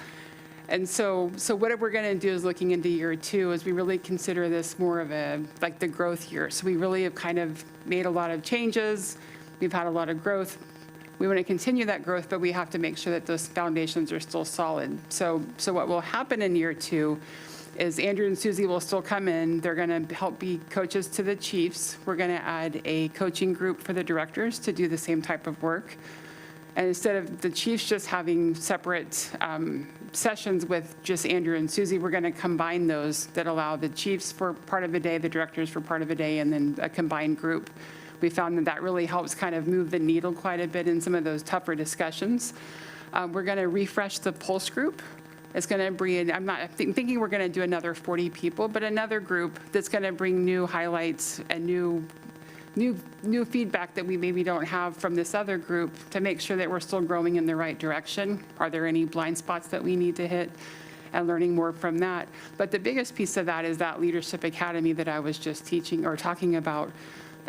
And so what we're going to do is looking into year 2 is we really consider this more of the growth year. So we really have kind of made a lot of changes. We've had a lot of growth. We want to continue that growth, but we have to make sure that those foundations are still solid. So what will happen in year 2 is Andrew and Susie will still come in. They're going to help be coaches to the chiefs. We're going to add a coaching group for the directors to do the same type of work. And instead of the chiefs just having separate sessions with just Andrew and Susie, we're going to combine those that allow the chiefs for part of the day, the directors for part of a day, and then a combined group. We found that that really helps kind of move the needle quite a bit in some of those tougher discussions. We're going to refresh the Pulse group. It's going to bring, I'm not thinking we're going to do another 40 people, but another group that's going to bring new highlights and new feedback that we maybe don't have from this other group to make sure that we're still growing in the right direction. Are there any blind spots that we need to hit? And learning more from that. But the biggest piece of that is that Leadership Academy that I was just teaching or talking about.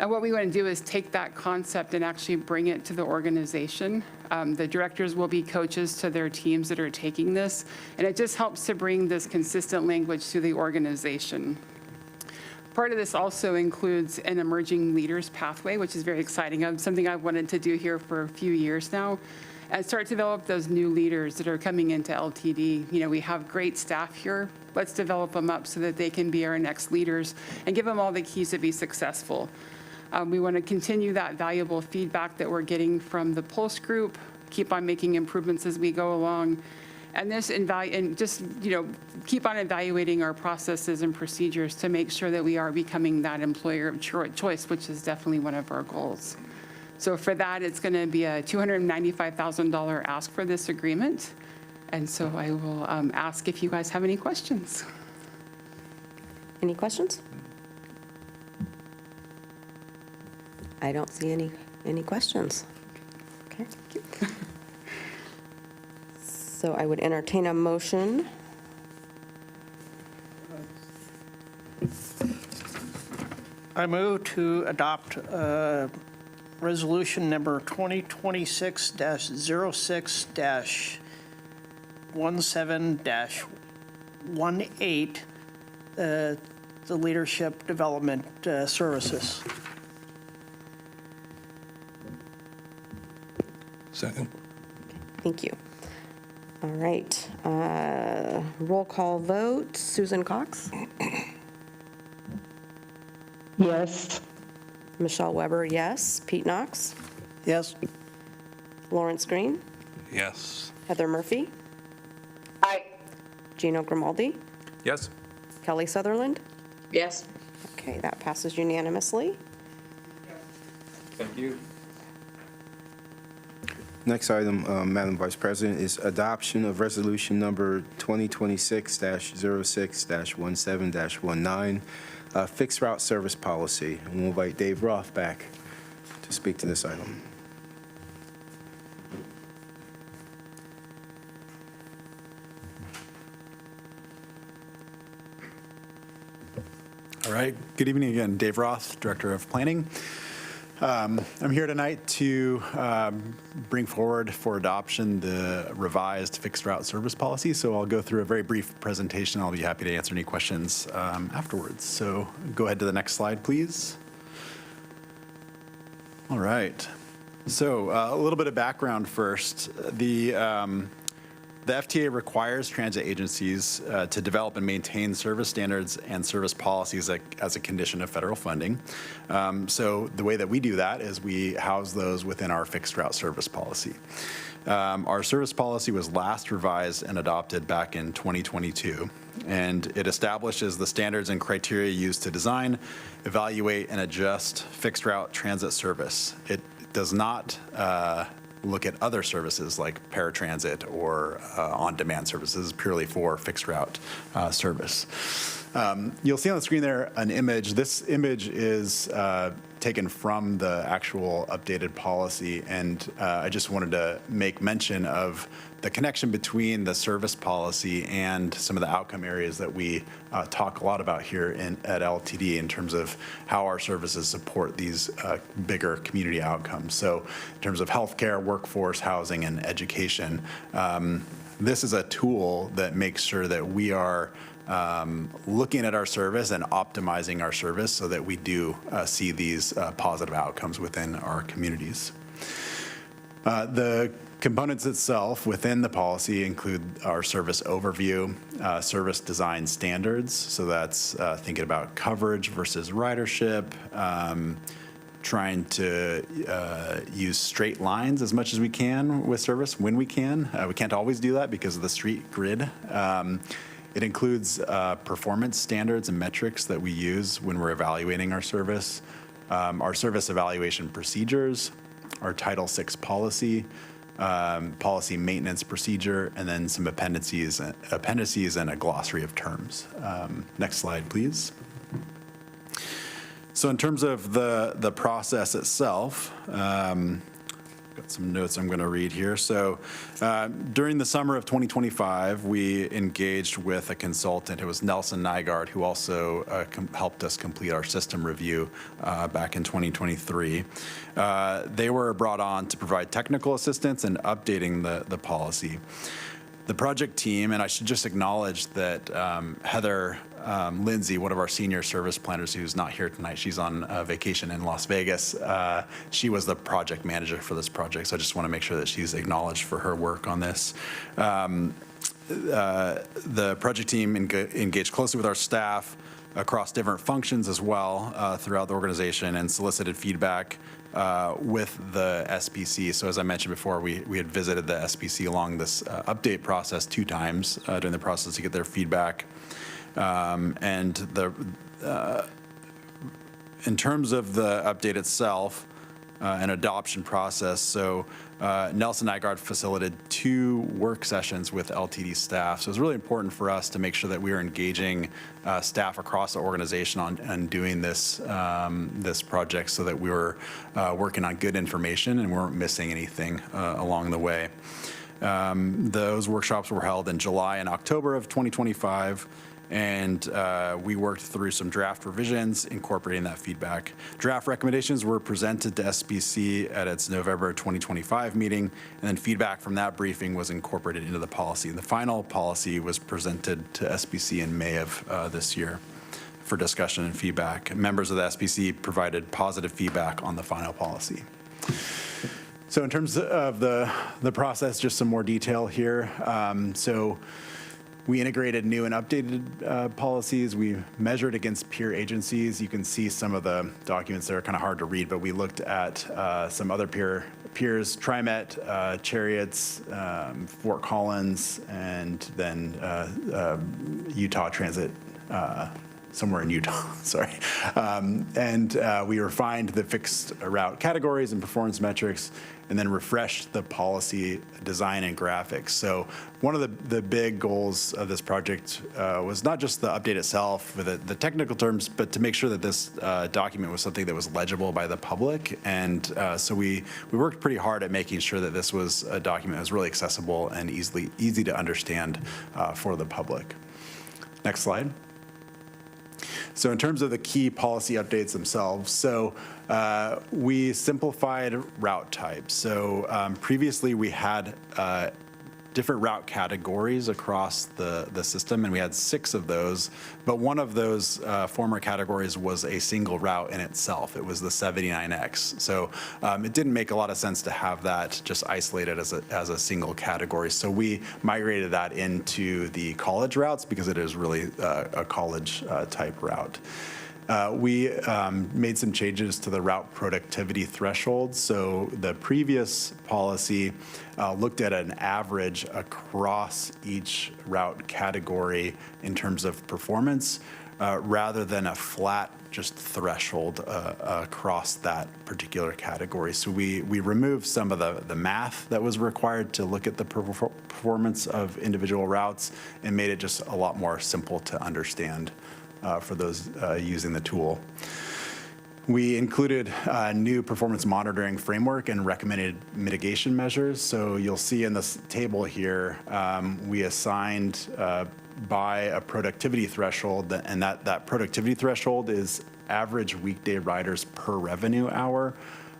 And what we want to do is take that concept and actually bring it to the organization. The directors will be coaches to their teams that are taking this, and it just helps to bring this consistent language to the organization. Part of this also includes an emerging leaders pathway, which is very exciting. Something I've wanted to do here for a few years now, and start to develop those new leaders that are coming into LTD. You know, we have great staff here. Let's develop them up so that they can be our next leaders and give them all the keys to be successful. We want to continue that valuable feedback that we're getting from the Pulse group, keep on making improvements as we go along, and just, you know, keep on evaluating our processes and procedures to make sure that we are becoming that employer of choice, which is definitely one of our goals. So for that, it's going to be a $295,000 ask for this agreement. And so I will ask if you guys have any questions. Any questions? I don't see any questions. Okay. So I would entertain a motion. I move to adopt resolution number 2026-06-17-18, the leadership development services. Second. Thank you. All right. Roll call vote. Susan Cox? Yes. Michelle Weber, yes. Pete Knox? Yes. Lawrence Green? Yes. Heather Murphy? Aye. Gino Grimaldi? Yes. Kelly Sutherland? Yes. Okay, that passes unanimously. Thank you. Next item, Madam Vice President, is adoption of resolution number 2026-06-17-19, fixed route service policy. And we'll invite Dave Roth back to speak to this item. All right. Good evening again. Dave Roth, Director of Planning. I'm here tonight to bring forward for adoption the revised fixed route service policy. So I'll go through a very brief presentation. I'll be happy to answer any questions afterwards. So go ahead to the next slide, please. All right. So a little bit of background first. The FTA requires transit agencies to develop and maintain service standards and service policies as a condition of federal funding. So the way that we do that is we house those within our fixed route service policy. Our service policy was last revised and adopted back in 2022, and it establishes the standards and criteria used to design, evaluate, and adjust fixed route transit service. It does not look at other services like paratransit or on-demand services purely for fixed route service. You'll see on the screen there an image. This image is taken from the actual updated policy, and I just wanted to make mention of the connection between the service policy and some of the outcome areas that we talk a lot about here at LTD in terms of how our services support these bigger community outcomes. So in terms of healthcare, workforce, housing, and education, this is a tool that makes sure that we are looking at our service and optimizing our service so that we do see these positive outcomes within our communities. The components itself within the policy include our service overview, service design standards, so that's thinking about coverage versus ridership, trying to use straight lines as much as we can with service when we can. We can't always do that because of the street grid. It includes performance standards and metrics that we use when we're evaluating our service evaluation procedures, our Title VI policy, policy maintenance procedure, and then some appendices and a glossary of terms. Next slide, please. So in terms of the process itself, got some notes I'm going to read here. So during the summer of 2025, we engaged with a consultant. It was Nelson Nygaard, who also helped us complete our system review back in 2023. They were brought on to provide technical assistance and updating the policy. The project team, and I should just acknowledge that Heather Lindsay, one of our senior service planners who's not here tonight, she's on vacation in Las Vegas. She was the project manager for this project, so I just want to make sure that she's acknowledged for her work on this. The project team engaged closely with our staff across different functions as well throughout the organization and solicited feedback with the SPC. So as I mentioned before, we had visited the SPC along this update process 2 times during the process to get their feedback. And in terms of the update itself, an adoption process, so Nelson Nygaard facilitated 2 work sessions with LTD staff. So it was really important for us to make sure that we were engaging staff across the organization on doing this project so that we were working on good information and weren't missing anything along the way. Those workshops were held in July and October of 2025. And we worked through some draft revisions incorporating that feedback. Draft recommendations were presented to SPC at its November 2025 meeting, and then feedback from that briefing was incorporated into the policy. The final policy was presented to SPC in May of this year for discussion and feedback. Members of the SPC provided positive feedback on the final policy. So in terms of the process, just some more detail here. We integrated new and updated policies. We measured against peer agencies. You can see some of the documents that are kind of hard to read, but we looked at some other peers, TriMet, Chariots, Fort Collins, and then Utah Transit, somewhere in Utah, sorry. We refined the fixed route categories and performance metrics, and then refreshed the policy design and graphics. So one of the big goals of this project was not just the update itself with the technical terms, but to make sure that this document was something that was legible by the public. And so we worked pretty hard at making sure that this was a document that was really accessible and easy to understand for the public. Next slide. So in terms of the key policy updates themselves, we simplified route types. So previously we had different route categories across the system, and we had 6 of those, but one of those former categories was a single route in itself. It was the 79X. So it didn't make a lot of sense to have that just isolated as a single category. So we migrated that into the college routes because it is really a college type route. We made some changes to the route productivity threshold. So the previous policy looked at an average across each route category in terms of performance rather than a flat just threshold across that particular category. So we removed some of the math that was required to look at the performance of individual routes and made it just a lot more simple to understand for those using the tool. We included a new performance monitoring framework and recommended mitigation measures. So you'll see in this table here, we assigned by a productivity threshold, and that productivity threshold is average weekday riders per revenue hour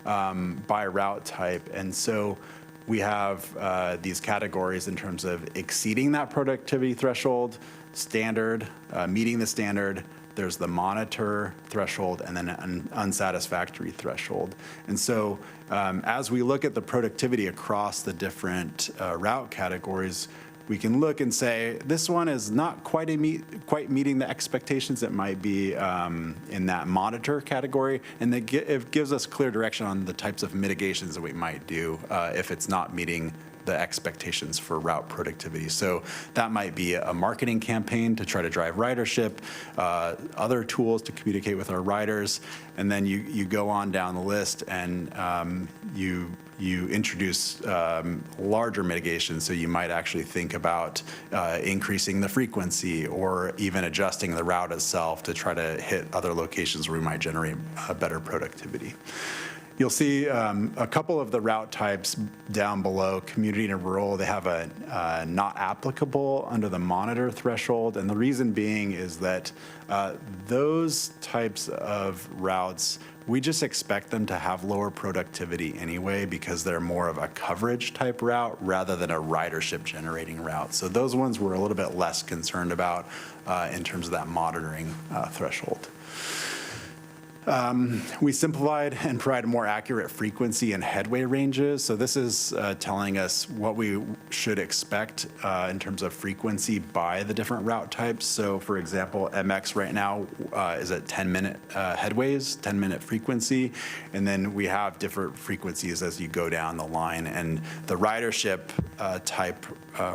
by route type. And so we have these categories in terms of exceeding that productivity threshold, standard, meeting the standard, there's the monitor threshold, and then an unsatisfactory threshold. And so as we look at the productivity across the different route categories, we can look and say, this one is not quite meeting the expectations. It might be in that monitor category, and it gives us clear direction on the types of mitigations that we might do if it's not meeting the expectations for route productivity. So that might be a marketing campaign to try to drive ridership, other tools to communicate with our riders, and then you go on down the list and you introduce larger mitigations. So you might actually think about increasing the frequency or even adjusting the route itself to try to hit other locations where we might generate better productivity. You'll see a couple of the route types down below, community and rural. They have a not applicable under the monitor threshold, and the reason being is that those types of routes, we just expect them to have lower productivity anyway because they're more of a coverage type route rather than a ridership generating route. So those ones we're a little bit less concerned about in terms of that monitoring threshold. We simplified and provided more accurate frequency and headway ranges. So this is telling us what we should expect in terms of frequency by the different route types. So for example, MX right now is at 10-minute headways, 10-minute frequency. And then we have different frequencies as you go down the line. And the ridership type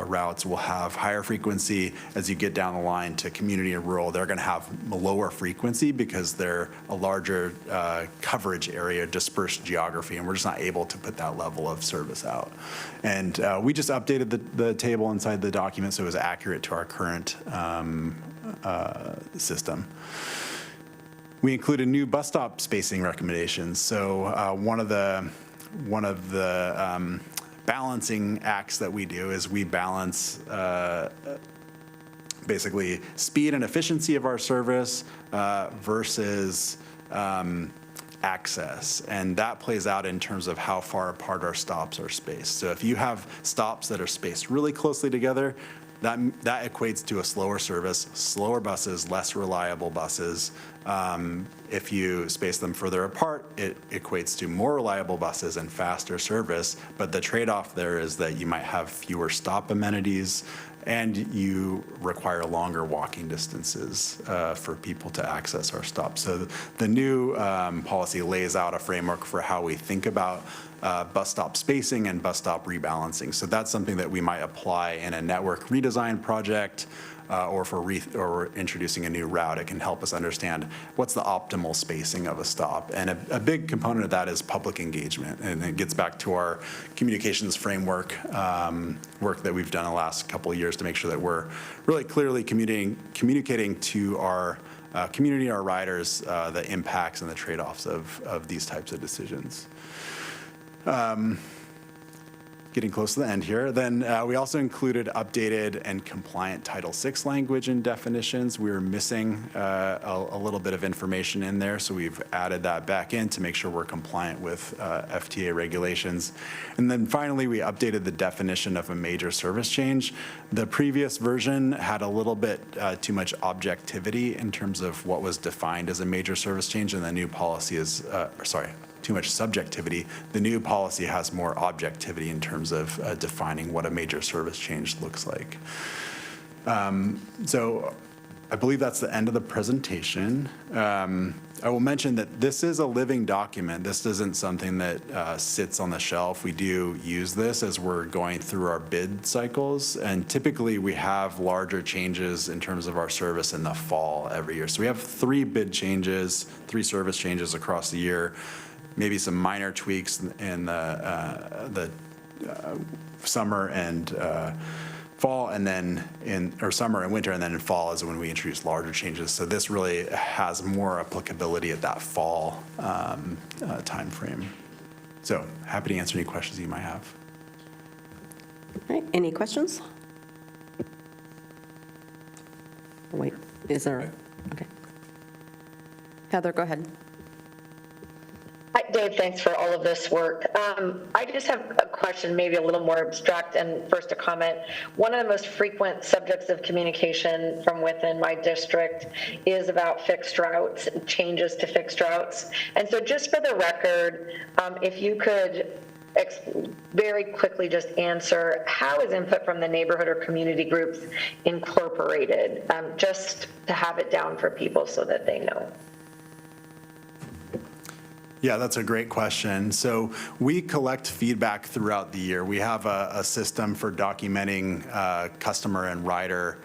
routes will have higher frequency. As you get down the line to community and rural, they're going to have a lower frequency because they're a larger coverage area, dispersed geography, and we're just not able to put that level of service out. And we just updated the table inside the document so it was accurate to our current system. We included new bus stop spacing recommendations. So one of the balancing acts that we do is we balance basically speed and efficiency of our service versus access, and that plays out in terms of how far apart our stops are spaced. So if you have stops that are spaced really closely together, that equates to a slower service, slower buses, less reliable buses. If you space them further apart, it equates to more reliable buses and faster service, but the trade-off there is that you might have fewer stop amenities and you require longer walking distances for people to access our stops. So the new policy lays out a framework for how we think about bus stop spacing and bus stop rebalancing. So that's something that we might apply in a network redesign project or introducing a new route. It can help us understand what's the optimal spacing of a stop. And a big component of that is public engagement. And it gets back to our communications framework work that we've done in the last couple of years to make sure that we're really clearly communicating to our community, our riders, the impacts and the trade-offs of these types of decisions. Getting close to the end here. Then we also included updated and compliant Title VI language and definitions. We were missing a little bit of information in there, so we've added that back in to make sure we're compliant with FTA regulations. And then finally, we updated the definition of a major service change. The previous version had a little bit too much objectivity in terms of what was defined as a major service change, and the new policy is, too much subjectivity. The new policy has more objectivity in terms of defining what a major service change looks like. So I believe that's the end of the presentation. I will mention that this is a living document. This isn't something that sits on the shelf. We do use this as we're going through our bid cycles, and typically we have larger changes in terms of our service in the fall every year. So we have 3 bid changes, 3 service changes across the year, maybe some minor tweaks in the summer and fall, and then summer and winter, and then in fall is when we introduce larger changes. So this really has more applicability at that fall time frame. So happy to answer any questions you might have. All right, any questions? Wait, is there? Okay. Heather, go ahead. Hi, Dave, thanks for all of this work. I just have a question, maybe a little more abstract, and first a comment. One of the most frequent subjects of communication from within my district is about fixed routes, changes to fixed routes. And so just for the record, if you could very quickly just answer, how is input from the neighborhood or community groups incorporated? Just to have it down for people so that they know. Yeah, that's a great question. So we collect feedback throughout the year. We have a system for documenting customer and rider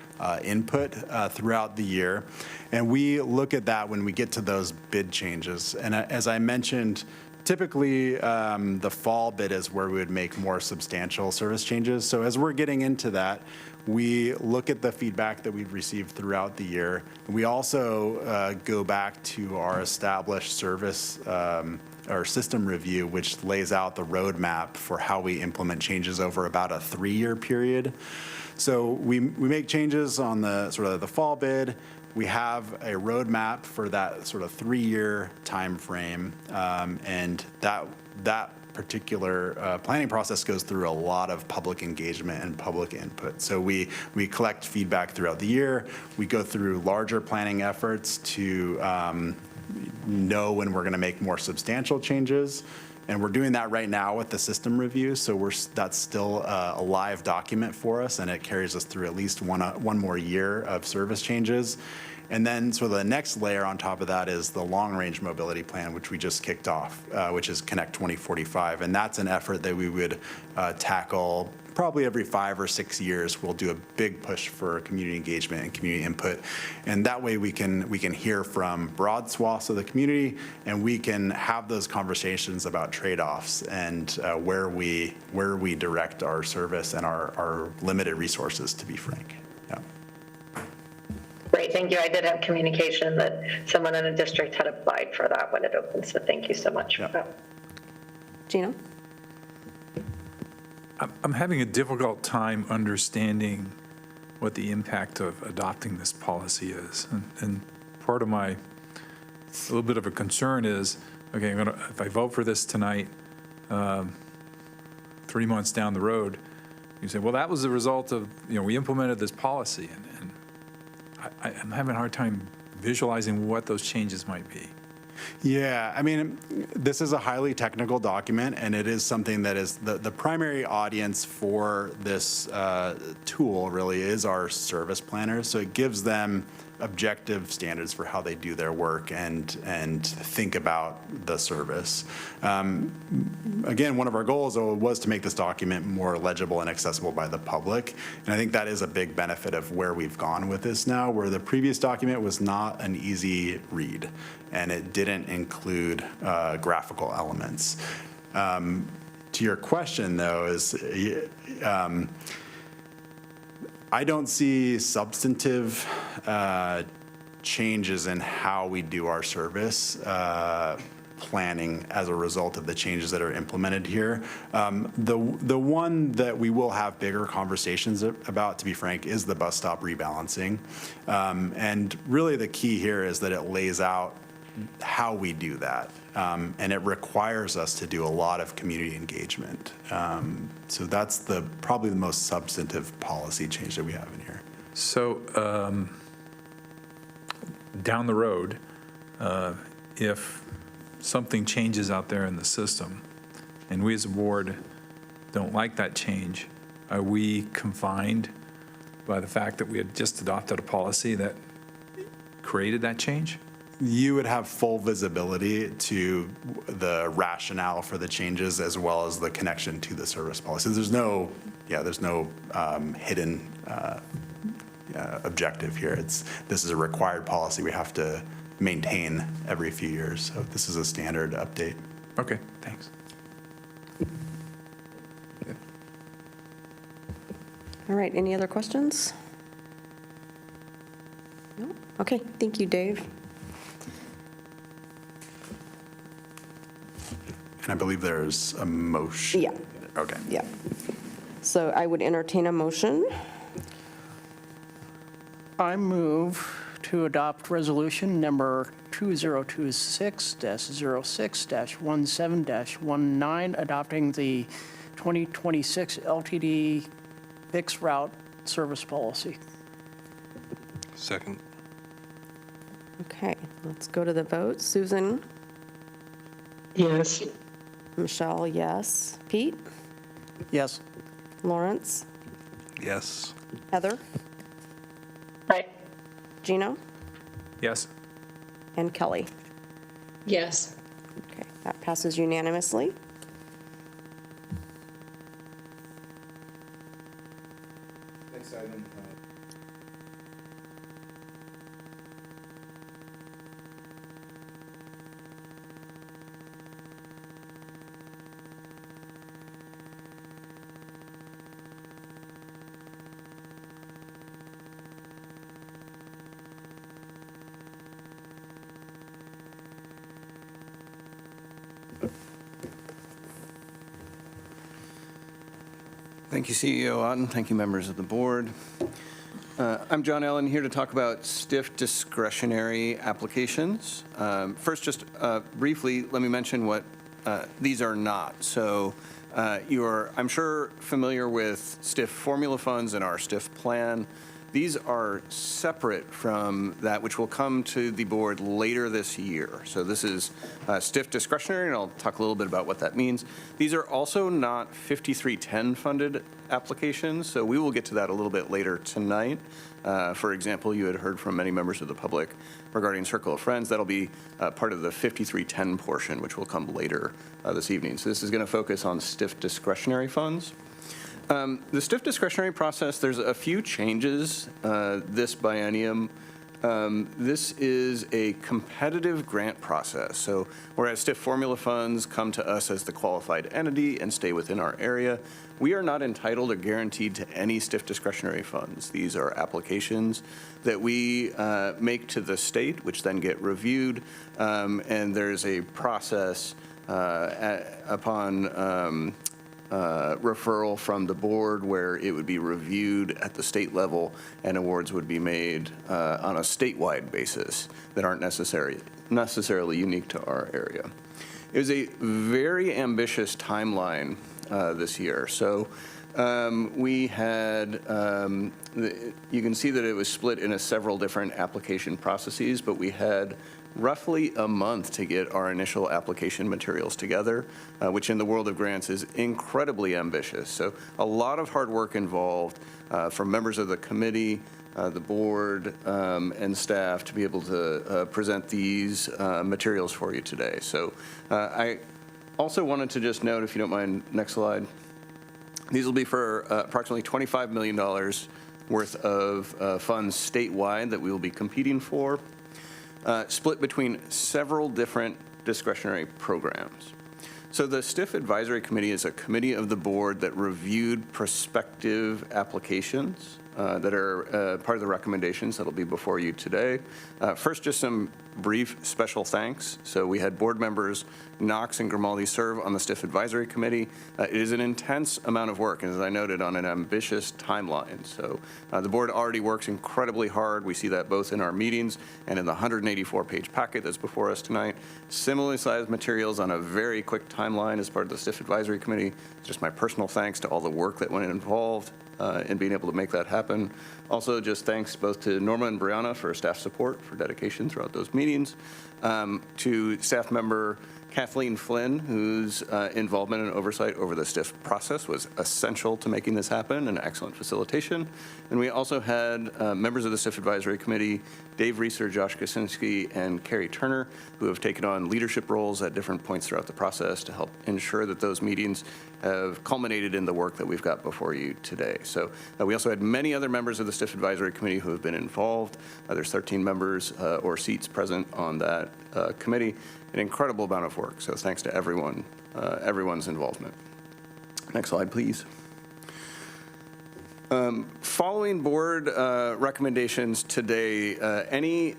input throughout the year. And we look at that when we get to those bid changes. And as I mentioned, typically the fall bid is where we would make more substantial service changes. So as we're getting into that, we look at the feedback that we've received throughout the year. We also go back to our established service or system review, which lays out the roadmap for how we implement changes over about a 3-year period. So we make changes on the sort of the fall bid. We have a roadmap for that sort of 3-year time frame, and that particular planning process goes through a lot of public engagement and public input. So we collect feedback throughout the year. We go through larger planning efforts to know when we're going to make more substantial changes. And we're doing that right now with the system review. So that's still a live document for us, and it carries us through at least one more year of service changes. And then so the next layer on top of that is the long-range mobility plan, which we just kicked off, which is Connect 2045. And that's an effort that we would tackle probably every 5 or 6 years. We'll do a big push for community engagement and community input. And that way we can hear from broad swaths of the community, and we can have those conversations about trade-offs and where we direct our service and our limited resources, to be frank. Yeah. Great, thank you. I did have communication that someone in a district had applied for that when it opened, so thank you so much for that. Gina? I'm having a difficult time understanding what the impact of adopting this policy is. And part of a little bit of a concern is, okay, if I vote for this tonight, 3 months down the road, you say, well, that was the result of, we implemented this policy. And I'm having a hard time visualizing what those changes might be. Yeah, I mean, this is a highly technical document, and it is something that is the primary audience for this tool really is our service planners. So it gives them objective standards for how they do their work and think about the service. Again, one of our goals was to make this document more legible and accessible by the public. And I think that is a big benefit of where we've gone with this now, where the previous document was not an easy read, and it didn't include graphical elements. To your question, though, is I don't see substantive changes in how we do our service planning as a result of the changes that are implemented here. The one that we will have bigger conversations about, to be frank, is the bus stop rebalancing. And really the key here is that it lays out how we do that. And it requires us to do a lot of community engagement. So that's probably the most substantive policy change that we have in here. So down the road, if something changes out there in the system and we as a board don't like that change, are we confined by the fact that we had just adopted a policy that created that change? You would have full visibility to the rationale for the changes as well as the connection to the service policy. There's no hidden objective here. This is a required policy we have to maintain every few years. So this is a standard update. Okay, thanks. All right, any other questions? No? Okay, thank you, Dave. And I believe there's a motion. Yeah. Okay. Yeah. So I would entertain a motion. I move to adopt resolution number 2026-06-17-19, adopting the 2026 LTD fixed route service policy. Second. Okay, let's go to the vote. Susan? Yes. Michelle, yes. Pete? Yes. Lawrence? Yes. Heather? Right. Gino? Yes. And Kelly? Yes. Okay, that passes unanimously. Next item. Thank you, CEO Otten. Thank you, members of the board. I'm John Allen, here to talk about stiff discretionary applications. First, just briefly, let me mention what these are not. So you're, I'm sure, familiar with stiff formula funds and our stiff plan. These are separate from that, which will come to the board later this year. So this is stiff discretionary, and I'll talk a little bit about what that means. These are also not 5310 funded applications, so we will get to that a little bit later tonight. For example, you had heard from many members of the public regarding Circle of Friends. That'll be part of the 5310 portion, which will come later this evening. So this is going to focus on stiff discretionary funds. The stiff discretionary process, there's a few changes this biennium. This is a competitive grant process. So whereas stiff formula funds come to us as the qualified entity and stay within our area, we are not entitled or guaranteed to any stiff discretionary funds. These are applications that we make to the state, which then get reviewed, and there's a process upon referral from the board where it would be reviewed at the state level and awards would be made on a statewide basis that aren't necessarily unique to our area. It was a very ambitious timeline this year. So we had, you can see that it was split into several different application processes, but we had roughly a month to get our initial application materials together, which in the world of grants is incredibly ambitious. So a lot of hard work involved from members of the committee, the board, and staff to be able to present these materials for you today. So I also wanted to just note, if you don't mind, next slide. These will be for approximately $25 million worth of funds statewide that we will be competing for. Split between several different discretionary programs. So the STIF Advisory Committee is a committee of the board that reviewed prospective applications that are part of the recommendations that'll be before you today. First, just some brief special thanks. So we had board members Knox and Grimaldi serve on the STIF Advisory Committee. It is an intense amount of work, and as I noted, on an ambitious timeline. So the board already works incredibly hard. We see that both in our meetings and in the 184-page packet that's before us tonight. Similarly sized materials on a very quick timeline as part of the STIF Advisory Committee. Just my personal thanks to all the work that went involved in being able to make that happen. Also, just thanks both to Norma and Brianna for staff support, for dedication throughout those meetings, to staff member Kathleen Flynn, whose involvement and oversight over the STIF process was essential to making this happen, and excellent facilitation. And we also had members of the STIF Advisory Committee, Dave Reeser, Josh Kaczynski, and Carrie Turner, who have taken on leadership roles at different points throughout the process to help ensure that those meetings have culminated in the work that we've got before you today. So we also had many other members of the STIF Advisory Committee who have been involved. There's 13 members or seats present on that committee. An incredible amount of work. So thanks to everyone, everyone's involvement. Next slide, please. Following board recommendations today, any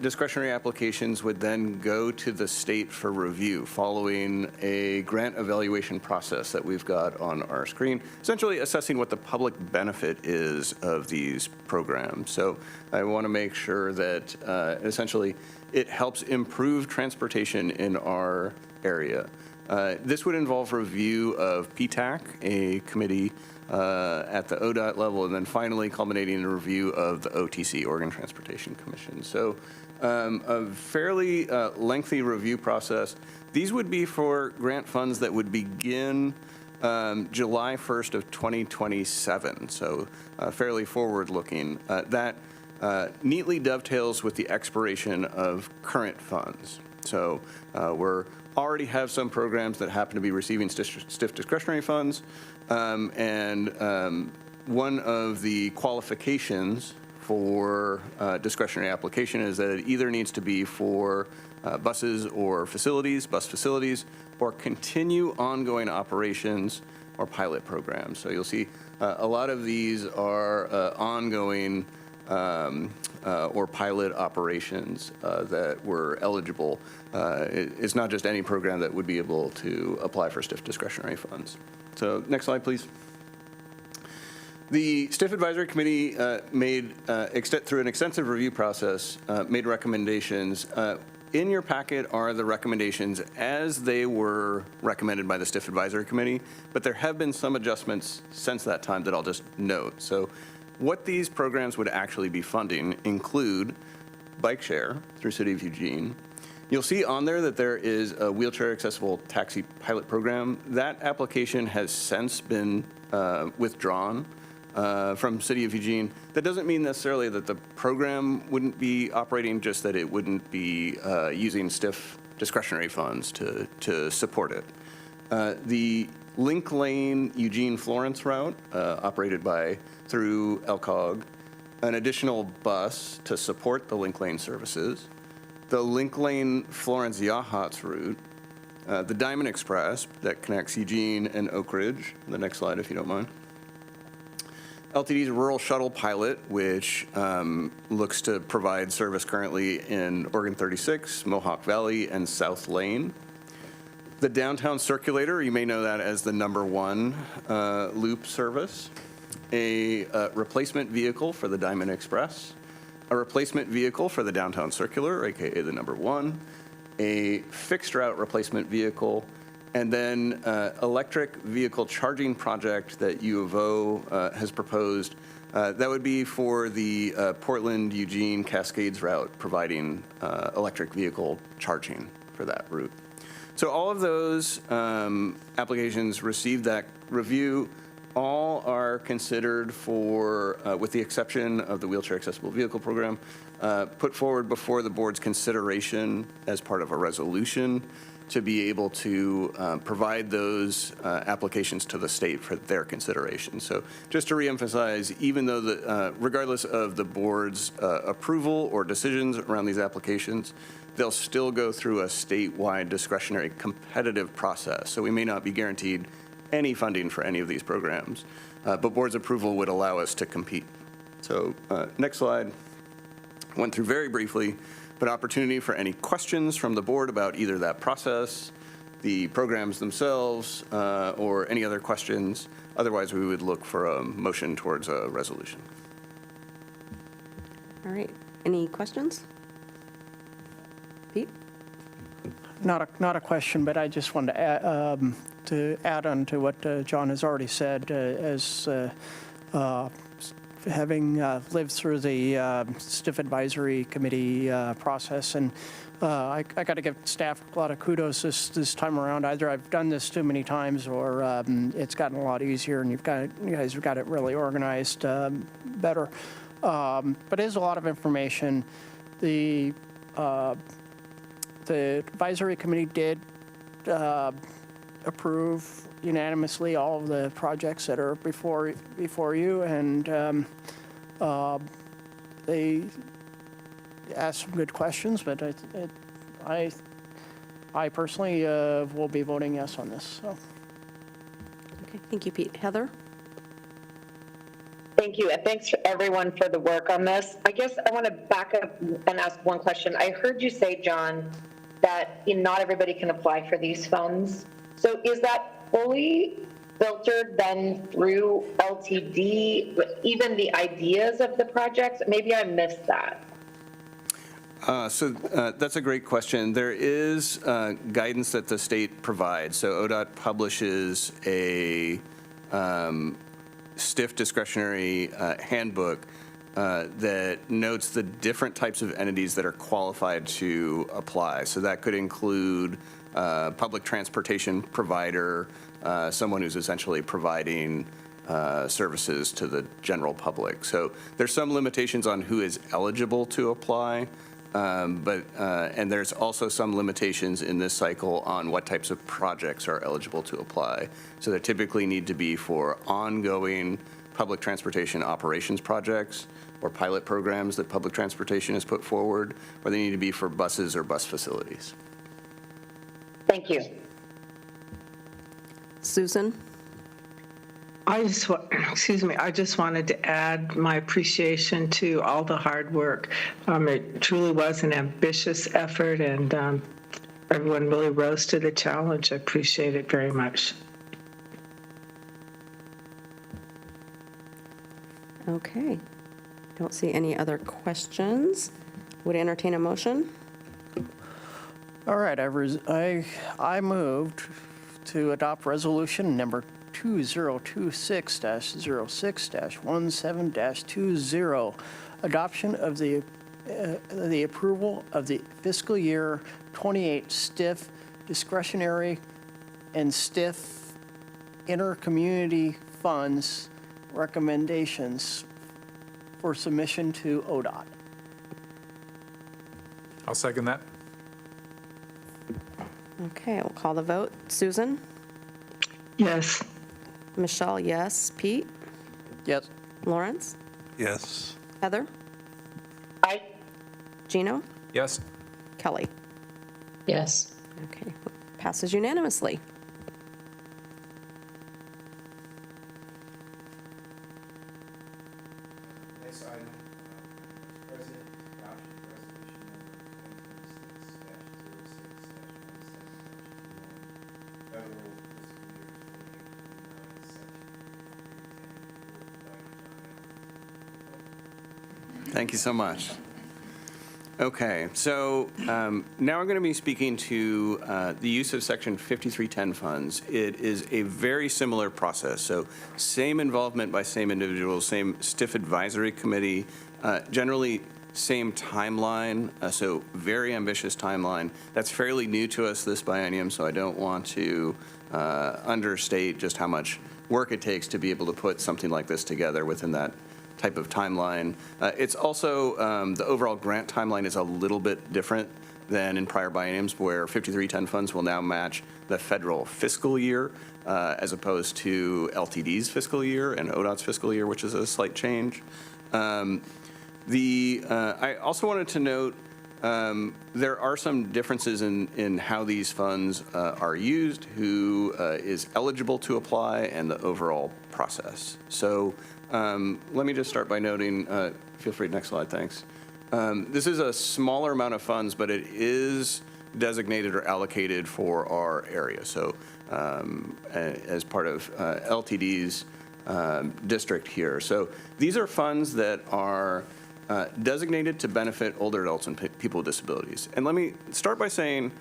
discretionary applications would then go to the state for review following a grant evaluation process that we've got on our screen, essentially assessing what the public benefit is of these programs. So I want to make sure that essentially it helps improve transportation in our area. This would involve review of PTAC, a committee at the ODOT level, and then finally culminating in a review of the OTC, Oregon Transportation Commission. So a fairly lengthy review process. These would be for grant funds that would begin July 1st of 2027, so fairly forward-looking. That neatly dovetails with the expiration of current funds. So we're already have some programs that happen to be receiving stiff discretionary funds, and one of the qualifications for discretionary application is that it either needs to be for buses or facilities, bus facilities, or continue ongoing operations or pilot programs. So you'll see a lot of these are ongoing or pilot operations that were eligible. It's not just any program that would be able to apply for stiff discretionary funds. So next slide, please. The STIF Advisory Committee made, through an extensive review process, made recommendations. In your packet are the recommendations as they were recommended by the STIF Advisory Committee, but there have been some adjustments since that time that I'll just note. So what these programs would actually be funding include bike share through City of Eugene. You'll see on there that there is a wheelchair accessible taxi pilot program. That application has since been withdrawn from City of Eugene. That doesn't mean necessarily that the program wouldn't be operating, just that it wouldn't be using stiff discretionary funds to support it. The Link Lane Eugene Florence route, operated through LCOG, an additional bus to support the Link Lane services, the Link Lane Florence Yachats route, the Diamond Express that connects Eugene and Oak Ridge. The next slide, if you don't mind. LTD's Rural Shuttle Pilot, which looks to provide service currently in Oregon 36, Mohawk Valley, and South Lane. The Downtown Circulator, you may know that as the #1 loop service. A replacement vehicle for the Diamond Express. A replacement vehicle for the Downtown Circular, AKA the #1. A fixed route replacement vehicle. And then electric vehicle charging project that U of O has proposed. That would be for the Portland, Eugene, Cascades route, providing electric vehicle charging for that route. So all of those applications received that review. All are considered for, with the exception of the wheelchair accessible vehicle program, put forward before the board's consideration as part of a resolution to be able to provide those applications to the state for their consideration. So just to reemphasize, even though regardless of the board's approval or decisions around these applications, they'll still go through a statewide discretionary competitive process. So we may not be guaranteed any funding for any of these programs, but board's approval would allow us to compete. So next slide. Went through very briefly, but opportunity for any questions from the board about either that process, the programs themselves, or any other questions. Otherwise, we would look for a motion towards a resolution. All right. Any questions? Pete? Not a question, but I just wanted to add on to what John has already said, as having lived through the STIF Advisory Committee process, and I got to give staff a lot of kudos this time around. Either I've done this too many times, or it's gotten a lot easier, and you guys have got it really organized better. But it is a lot of information. The advisory committee did approve unanimously all of the projects that are before you, and they asked some good questions, but I personally will be voting yes on this. So. Okay, thank you, Pete. Heather? Thank you, and thanks for everyone for the work on this. I guess I want to back up and ask one question. I heard you say, John, that not everybody can apply for these funds. So is that fully filtered then through LTD, even the ideas of the projects? Maybe I missed that. So that's a great question. There is guidance that the state provides. So ODOT publishes a stiff discretionary handbook that notes the different types of entities that are qualified to apply. So that could include public transportation provider, someone who's essentially providing services to the general public. So there's some limitations on who is eligible to apply, and there's also some limitations in this cycle on what types of projects are eligible to apply. So they typically need to be for ongoing public transportation operations projects or pilot programs that public transportation has put forward, or they need to be for buses or bus facilities. Thank you. Susan? I just wanted to add my appreciation to all the hard work. It truly was an ambitious effort, and everyone really rose to the challenge. I appreciate it very much. Okay. Don't see any other questions. Would entertain a motion? All right, I moved to adopt resolution number 2026-06-17-20, adoption of the approval of the fiscal year 28 STIF discretionary and STIF inter-community funds recommendations for submission to ODOT. I'll second that. Okay, we'll call the vote. Susan? Yes. Michelle, yes. Pete? Yes. Lawrence? Yes. Heather? Aye. Gino? Yes. Kelly? Yes. Okay, passes unanimously. Next item, President, adoption of resolution number 2026-06-17-21, federal fiscal year 28-29, section 310. Thank you so much. Okay, so now I'm going to be speaking to the use of Section 5310 funds. It is a very similar process. So same involvement by same individuals, same STIF advisory committee, generally same timeline, so very ambitious timeline. That's fairly new to us this biennium, so I don't want to understate just how much work it takes to be able to put something like this together within that type of timeline. It's also, the overall grant timeline is a little bit different than in prior bienniums, where 5310 funds will now match the federal fiscal year as opposed to LTD's fiscal year and ODOT's fiscal year, which is a slight change. I also wanted to note there are some differences in how these funds are used, who is eligible to apply, and the overall process. So let me just start by noting, feel free, next slide, thanks. This is a smaller amount of funds, but it is designated or allocated for our area. So as part of LTD's district here. So these are funds that are designated to benefit older adults and people with disabilities. And let me start by saying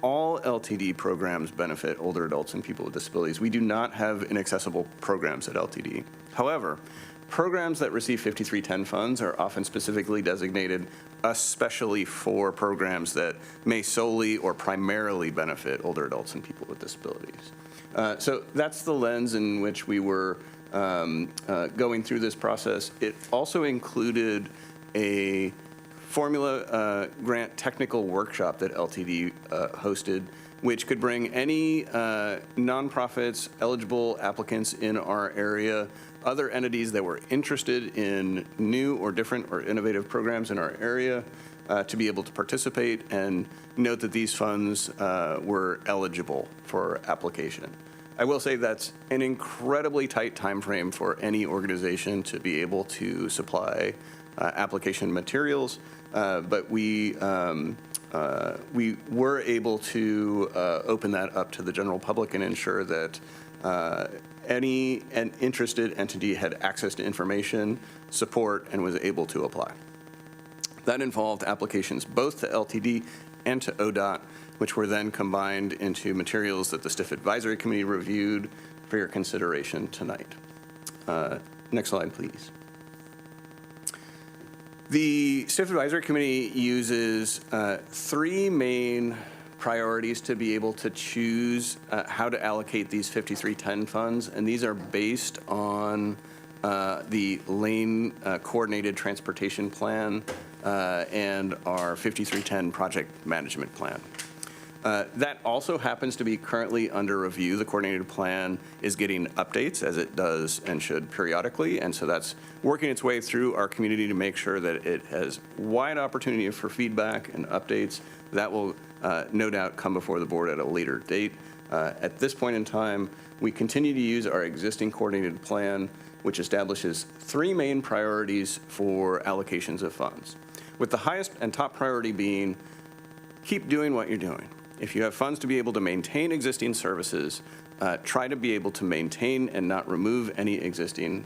all LTD programs benefit older adults and people with disabilities. We do not have inaccessible programs at LTD. However, programs that receive 5310 funds are often specifically designated especially for programs that may solely or primarily benefit older adults and people with disabilities. So that's the lens in which we were going through this process. It also included a formula grant technical workshop that LTD hosted, which could bring any nonprofits, eligible applicants in our area, other entities that were interested in new or different or innovative programs in our area to be able to participate, and note that these funds were eligible for application. I will say that's an incredibly tight time frame for any organization to be able to supply application materials, but we were able to open that up to the general public and ensure that any interested entity had access to information, support, and was able to apply. That involved applications both to LTD and to ODOT, which were then combined into materials that the STIF Advisory Committee reviewed for your consideration tonight. Next slide, please. The STIF Advisory Committee uses 3 main priorities to be able to choose how to allocate these 5310 funds, and these are based on the lane coordinated transportation plan and our 5310 project management plan. That also happens to be currently under review. The coordinated plan is getting updates, as it does and should periodically, and so that's working its way through our community to make sure that it has wide opportunity for feedback and updates. That will no doubt come before the board at a later date. At this point in time, we continue to use our existing coordinated plan, which establishes 3 main priorities for allocations of funds, with the highest and top priority being keep doing what you're doing. If you have funds to be able to maintain existing services, try to be able to maintain and not remove any existing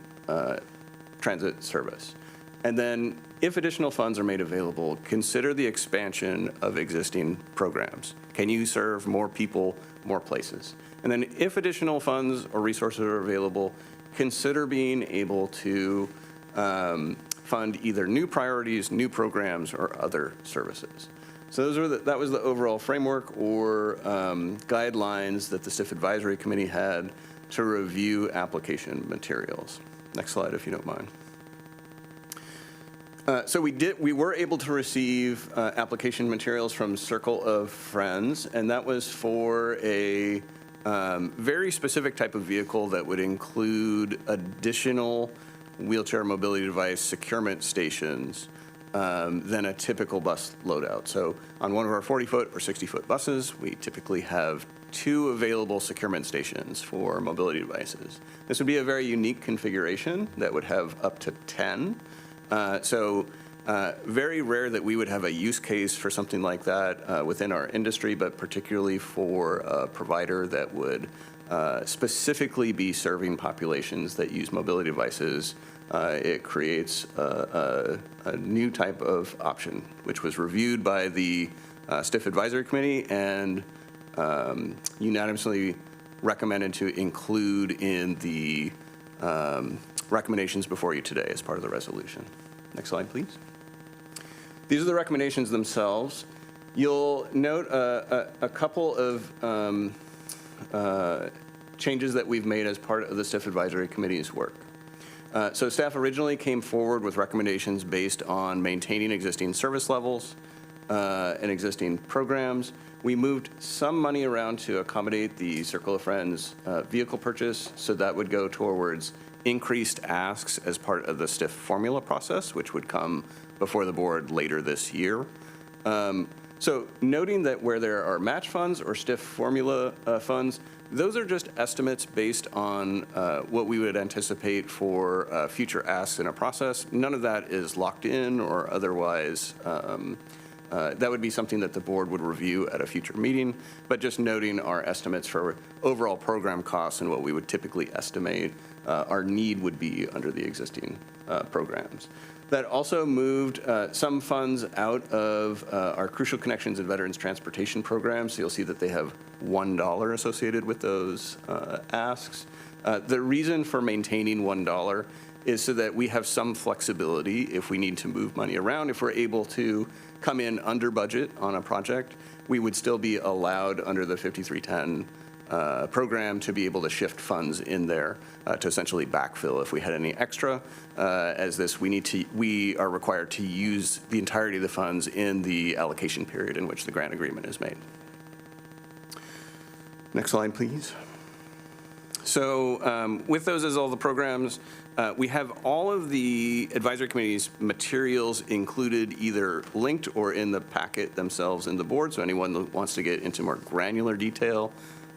transit service. And then if additional funds are made available, consider the expansion of existing programs. Can you serve more people, more places? And then if additional funds or resources are available, consider being able to fund either new priorities, new programs, or other services. So that was the overall framework or guidelines that the STIF Advisory Committee had to review application materials. Next slide, if you don't mind. So we were able to receive application materials from Circle of Friends, and that was for a very specific type of vehicle that would include additional wheelchair mobility device securement stations than a typical bus loadout. So on one of our 40-foot or 60-foot buses, we typically have 2 available securement stations for mobility devices. This would be a very unique configuration that would have up to 10. Very rare that we would have a use case for something like that within our industry, but particularly for a provider that would specifically be serving populations that use mobility devices. It creates a new type of option, which was reviewed by the STIF Advisory Committee and unanimously recommended to include in the recommendations before you today as part of the resolution. Next slide, please. These are the recommendations themselves. You'll note a couple of changes that we've made as part of the STIF Advisory Committee's work. So staff originally came forward with recommendations based on maintaining existing service levels and existing programs. We moved some money around to accommodate the Circle of Friends vehicle purchase, so that would go towards increased asks as part of the STIF formula process, which would come before the board later this year. So noting that where there are match funds or STIF formula funds, those are just estimates based on what we would anticipate for future asks in a process. None of that is locked in or otherwise. That would be something that the board would review at a future meeting, but just noting our estimates for overall program costs and what we would typically estimate our need would be under the existing programs. That also moved some funds out of our Crucial Connections and Veterans Transportation Program, so you'll see that they have $1 associated with those asks. The reason for maintaining $1 is so that we have some flexibility if we need to move money around. If we're able to come in under budget on a project, we would still be allowed under the 5310 program to be able to shift funds in there to essentially backfill if we had any extra. As this, we are required to use the entirety of the funds in the allocation period in which the grant agreement is made. Next slide, please. So with those as all the programs, we have all of the advisory committee's materials included either linked or in the packet themselves in the board. So anyone that wants to get into more granular detail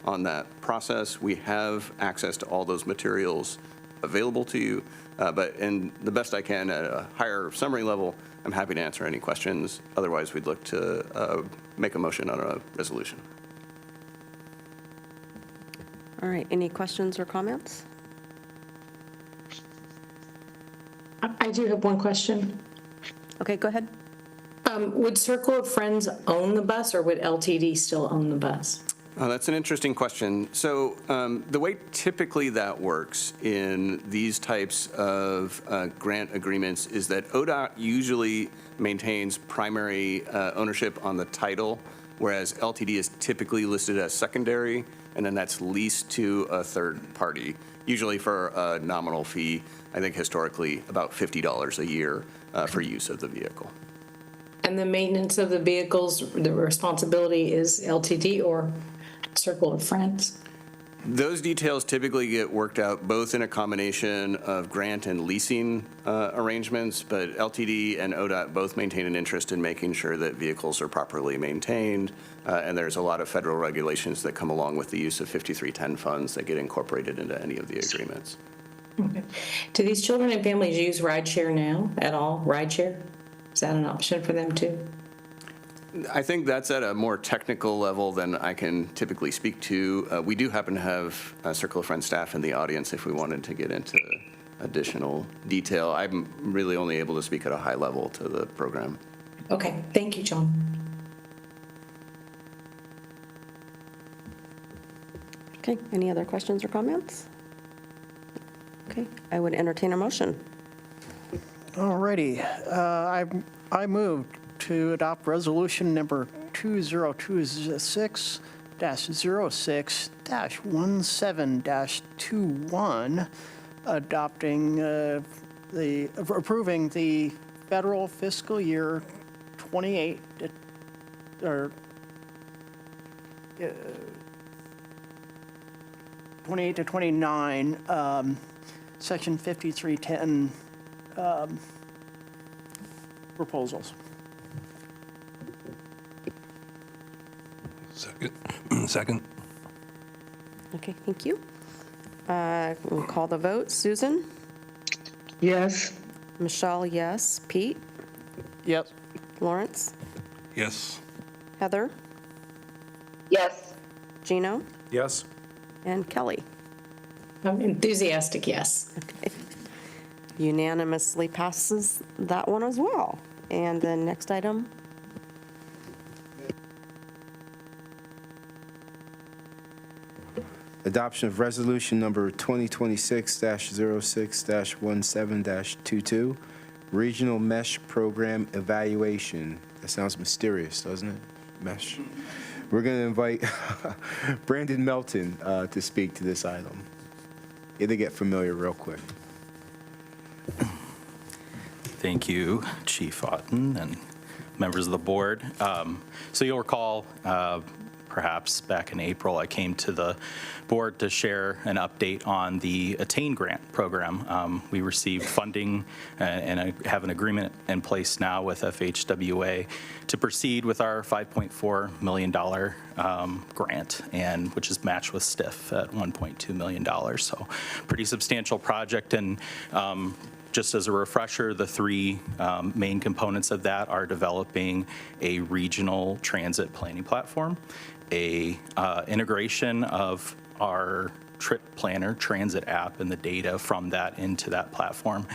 on that process, we have access to all those materials available to you. But in the best I can at a higher summary level, I'm happy to answer any questions. Otherwise, we'd look to make a motion on a resolution. All right, any questions or comments? I do have one question. Okay, go ahead. Would Circle of Friends own the bus, or would LTD still own the bus? That's an interesting question. So the way typically that works in these types of grant agreements is that ODOT usually maintains primary ownership on the title, whereas LTD is typically listed as secondary, and then that's leased to a third party, usually for a nominal fee, I think historically about $50 a year for use of the vehicle. And the maintenance of the vehicles, the responsibility is LTD or Circle of Friends? Those details typically get worked out both in a combination of grant and leasing arrangements, but LTD and ODOT both maintain an interest in making sure that vehicles are properly maintained, and there's a lot of federal regulations that come along with the use of 5310 funds that get incorporated into any of the agreements. Okay. Do these children and families use rideshare now at all? Rideshare? Is that an option for them too? I think that's at a more technical level than I can typically speak to. We do happen to have Circle of Friends staff in the audience if we wanted to get into additional detail. I'm really only able to speak at a high level to the program. Okay, thank you, John. Okay, any other questions or comments? Okay, I would entertain a motion. All righty. I moved to adopt resolution number 2026-06-17-21, approving the federal fiscal year 28 to 29, section 5310 proposals. Second. Okay, thank you. We'll call the vote. Susan? Yes. Michelle, yes. Pete? Yes. Lawrence? Yes. Heather? Yes. Gino? Yes. And Kelly? Enthusiastic, yes. Okay. Unanimously passes that one as well. And the next item? Adoption of resolution number 2026-06-17-22, Regional Mesh Program Evaluation. That sounds mysterious, doesn't it? Mesh. We're going to invite Brandon Melton to speak to this item. It'll get familiar real quick. Thank you, Chief Otten and members of the board. So you'll recall, perhaps back in April, I came to the board to share an update on the Attain grant program. We received funding and I have an agreement in place now with FHWA to proceed with our $5.4 million grant, and which is matched with STIF at $1.2 million. So pretty substantial project. And just as a refresher, the three main components of that are developing a regional transit planning platform, a integration of our trip planner transit app and the data from that into that platform,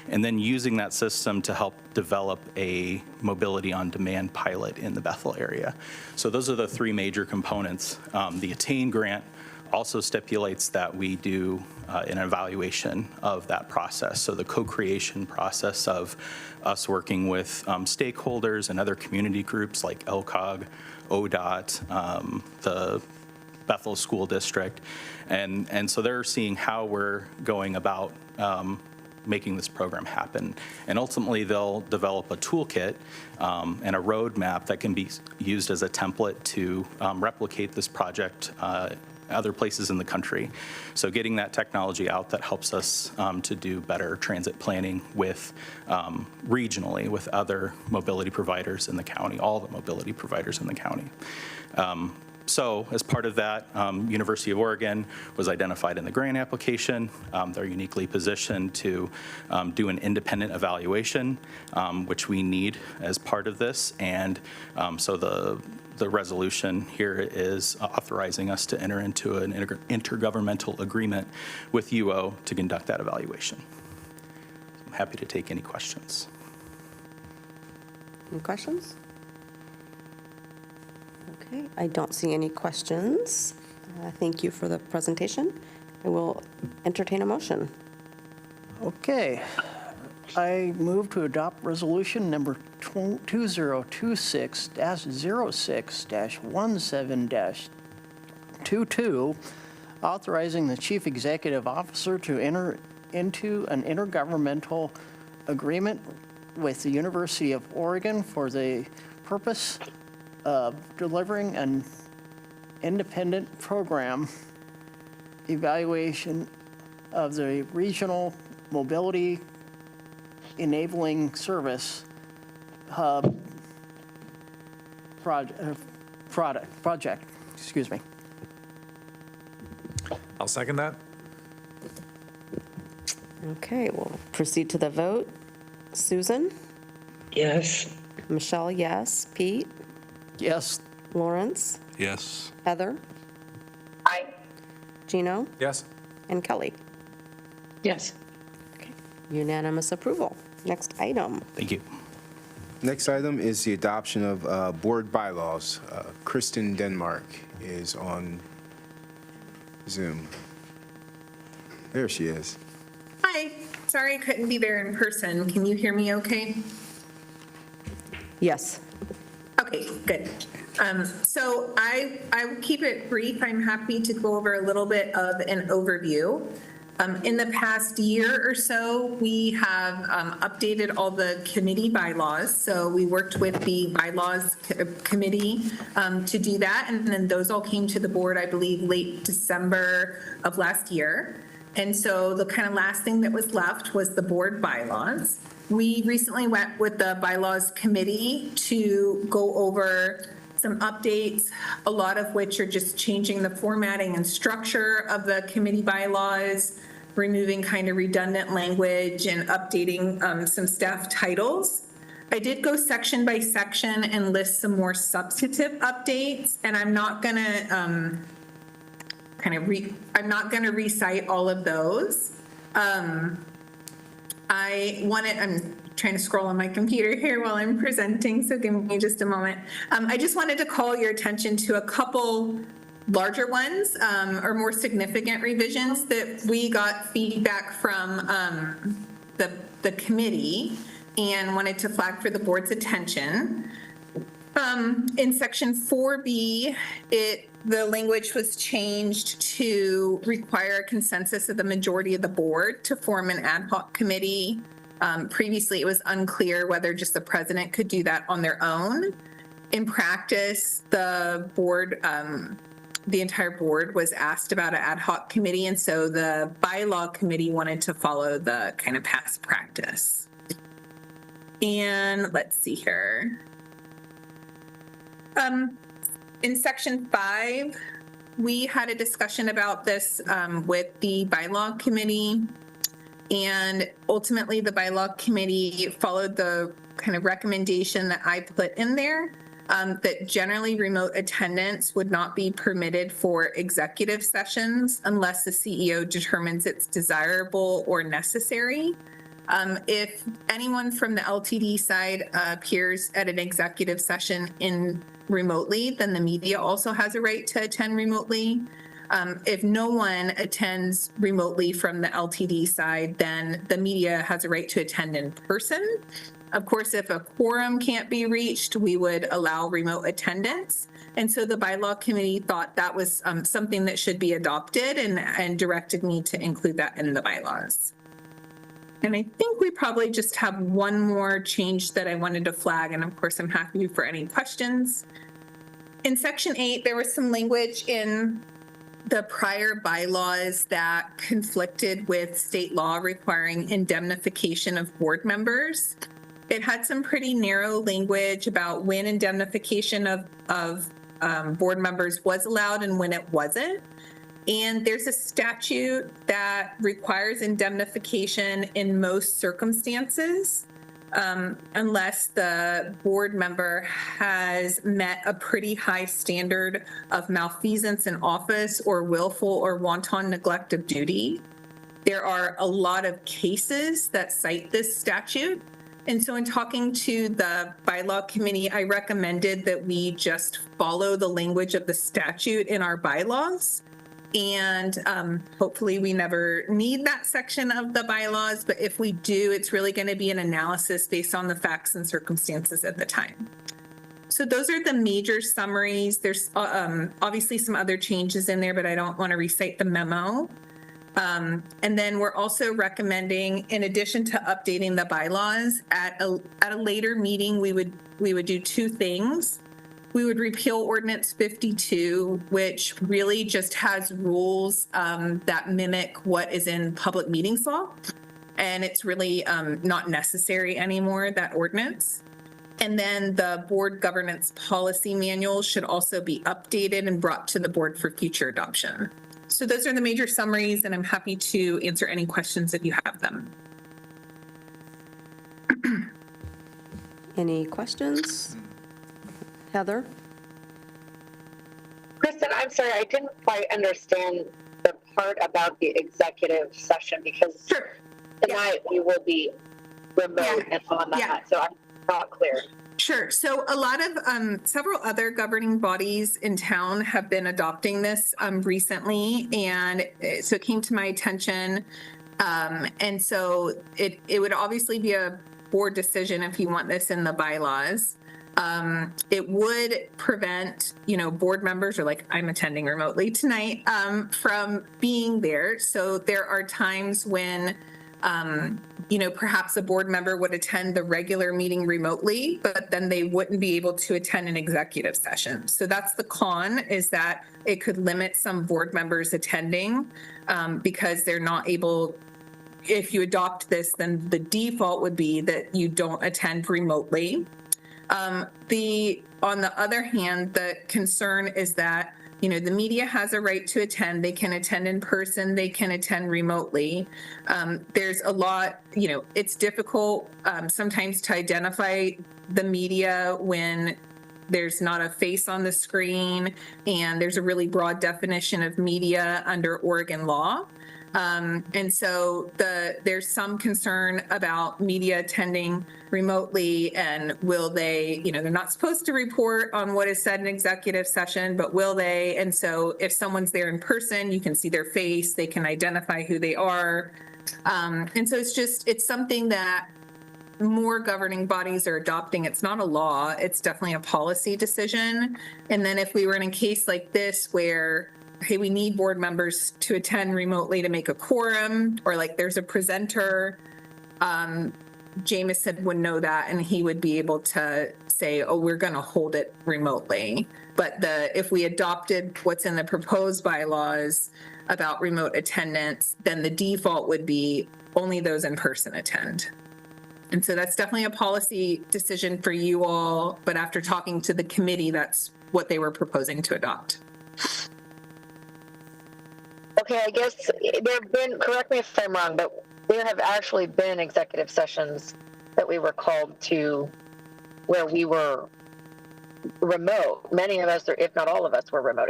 and then using that system to help develop a mobility on demand pilot in the Bethel area. So those are the three major components. The Attain grant also stipulates that we do an evaluation of that process. So the co-creation process of us working with stakeholders and other community groups like LCOG, ODOT, the Bethel School District. And so they're seeing how we're going about making this program happen. And ultimately, they'll develop a toolkit and a roadmap that can be used as a template to replicate this project other places in the country. So getting that technology out that helps us to do better transit planning with regionally with other mobility providers in the county, all the mobility providers in the county. So as part of that, University of Oregon was identified in the grant application. They're uniquely positioned to do an independent evaluation, which we need as part of this. And so the resolution here is authorizing us to enter into an intergovernmental agreement with UO to conduct that evaluation. I'm happy to take any questions. Any questions? Okay, I don't see any questions. Thank you for the presentation. I will entertain a motion. Okay. I move to adopt resolution number 2026-06-17-22, authorizing the chief executive officer to enter into an intergovernmental agreement with the University of Oregon for the purpose of delivering an independent program evaluation of the regional mobility enabling service hub project. Excuse me. I'll second that. Okay, we'll proceed to the vote. Susan? Yes. Michelle, yes. Pete? Yes. Lawrence? Yes. Heather? Aye. Gino? Yes. And Kelly? Yes. Unanimous approval. Next item. Thank you. Next item is the adoption of board bylaws. Kristen Denmark is on Zoom. There she is. Hi. Sorry I couldn't be there in person. Can you hear me okay? Yes. Okay, good. So I will keep it brief. I'm happy to go over a little bit of an overview. In the past year or so, we have updated all the committee bylaws. So we worked with the bylaws committee to do that. And then those all came to the board, I believe, late December of last year. And so the kind of last thing that was left was the board bylaws. We recently went with the bylaws committee to go over some updates, a lot of which are just changing the formatting and structure of the committee bylaws, removing kind of redundant language and updating some staff titles. I did go section by section and list some more substantive updates, and I'm not gonna I'm not gonna recite all of those. I'm trying to scroll on my computer here while I'm presenting, so give me just a moment. I just wanted to call your attention to a couple larger ones or more significant revisions that we got feedback from the committee and wanted to flag for the board's attention. In section 4B, the language was changed to require a consensus of the majority of the board to form an ad hoc committee. Previously, it was unclear whether just the president could do that on their own. In practice, the board, the entire board was asked about an ad hoc committee, and so the bylaw committee wanted to follow the kind of past practice. And let's see here. In section 5, we had a discussion about this with the bylaw committee. And ultimately, the bylaw committee followed the kind of recommendation that I put in there, that generally remote attendance would not be permitted for executive sessions unless the CEO determines it's desirable or necessary. If anyone from the LTD side appears at an executive session remotely, then the media also has a right to attend remotely. If no one attends remotely from the LTD side, then the media has a right to attend in person. Of course, if a quorum can't be reached, we would allow remote attendance. And so the bylaw committee thought that was something that should be adopted and directed me to include that in the bylaws. And I think we probably just have one more change that I wanted to flag. And of course, I'm happy for any questions. In section 8, there was some language in the prior bylaws that conflicted with state law requiring indemnification of board members. It had some pretty narrow language about when indemnification of board members was allowed and when it wasn't. And there's a statute that requires indemnification in most circumstances, unless the board member has met a pretty high standard of malfeasance in office or willful or wanton neglect of duty. There are a lot of cases that cite this statute. And so in talking to the bylaw committee, I recommended that we just follow the language of the statute in our bylaws. And hopefully we never need that section of the bylaws, but if we do, it's really going to be an analysis based on the facts and circumstances at the time. So those are the major summaries. There's obviously some other changes in there, but I don't want to recite the memo. And then we're also recommending, in addition to updating the bylaws, at a later meeting, we would do two things. We would repeal Ordinance 52, which really just has rules that mimic what is in public meetings law. And it's really not necessary anymore, that ordinance. And then the board governance policy manual should also be updated and brought to the board for future adoption. So those are the major summaries, and I'm happy to answer any questions if you have them. Any questions? Heather? Kristen, I'm sorry, I didn't quite understand the part about the executive session because tonight we will be remote and on that, so I'm not clear. Sure. So a lot of several other governing bodies in town have been adopting this recently, and so it came to my attention. And so it would obviously be a board decision if you want this in the bylaws. It would prevent, board members, or like I'm attending remotely tonight, from being there. So there are times when perhaps a board member would attend the regular meeting remotely, but then they wouldn't be able to attend an executive session. So that's the con, is that it could limit some board members attending because they're not able. If you adopt this, then the default would be that you don't attend remotely. On the other hand, the concern is that the media has a right to attend. They can attend in person. They can attend remotely. There's a lot, it's difficult sometimes to identify the media when there's not a face on the screen, and there's a really broad definition of media under Oregon law. And so there's some concern about media attending remotely, and will they, they're not supposed to report on what is said in executive session, but will they? And so if someone's there in person, you can see their face, they can identify who they are. And so it's something that more governing bodies are adopting. It's not a law, it's definitely a policy decision. And then if we were in a case like this where, hey, we need board members to attend remotely to make a quorum, or like there's a presenter, Jameson would know that, and he would be able to say, oh, we're going to hold it remotely. But if we adopted what's in the proposed bylaws about remote attendance, then the default would be only those in person attend. And so that's definitely a policy decision for you all, but after talking to the committee, that's what they were proposing to adopt. Okay, I guess there have been, correct me if I'm wrong, but there have actually been executive sessions that we were called to where we were remote. Many of us, or if not all of us, were remote.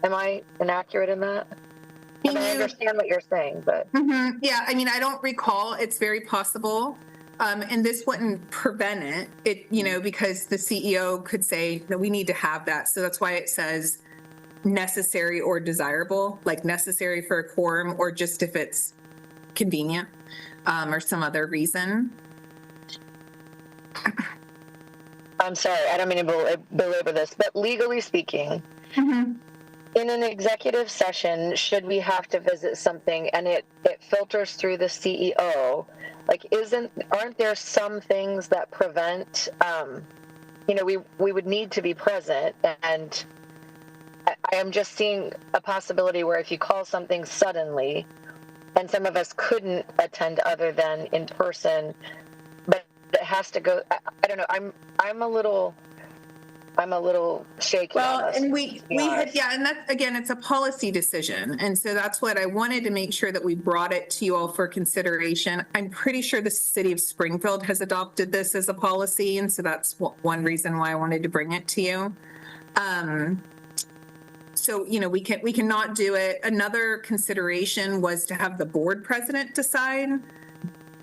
Am I inaccurate in that? I understand what you're saying, but. Mm-hmm. Yeah, I mean, I don't recall. It's very possible. And this wouldn't prevent it, because the CEO could say that we need to have that. So that's why it says necessary or desirable, like necessary for a quorum, or just if it's convenient or some other reason. I'm sorry, I don't mean to belabor this, but legally speaking, in an executive session, should we have to visit something and it filters through the CEO, like aren't there some things that prevent, we would need to be present, and I am just seeing a possibility where if you call something suddenly, and some of us couldn't attend other than in person, but it has to go. I don't know. I'm a little shaky. Well, on this, and we had, and that, again, it's a policy decision. And so that's what I wanted to make sure that we brought it to you all for consideration. I'm pretty sure the city of Springfield has adopted this as a policy. And so that's one reason why I wanted to bring it to you. So, we cannot do it. Another consideration was to have the board president decide.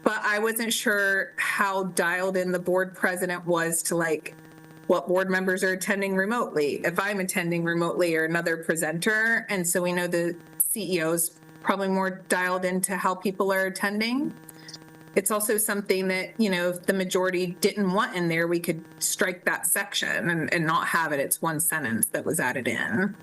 But but I wasn't sure how dialed in the board president was to like what board members are attending remotely. If I'm attending remotely or another presenter, and so we know the CEO's probably more dialed into how people are attending. It's also something that, you know, if the majority didn't want in there, we could strike that section and not have it. It's one sentence that was added in.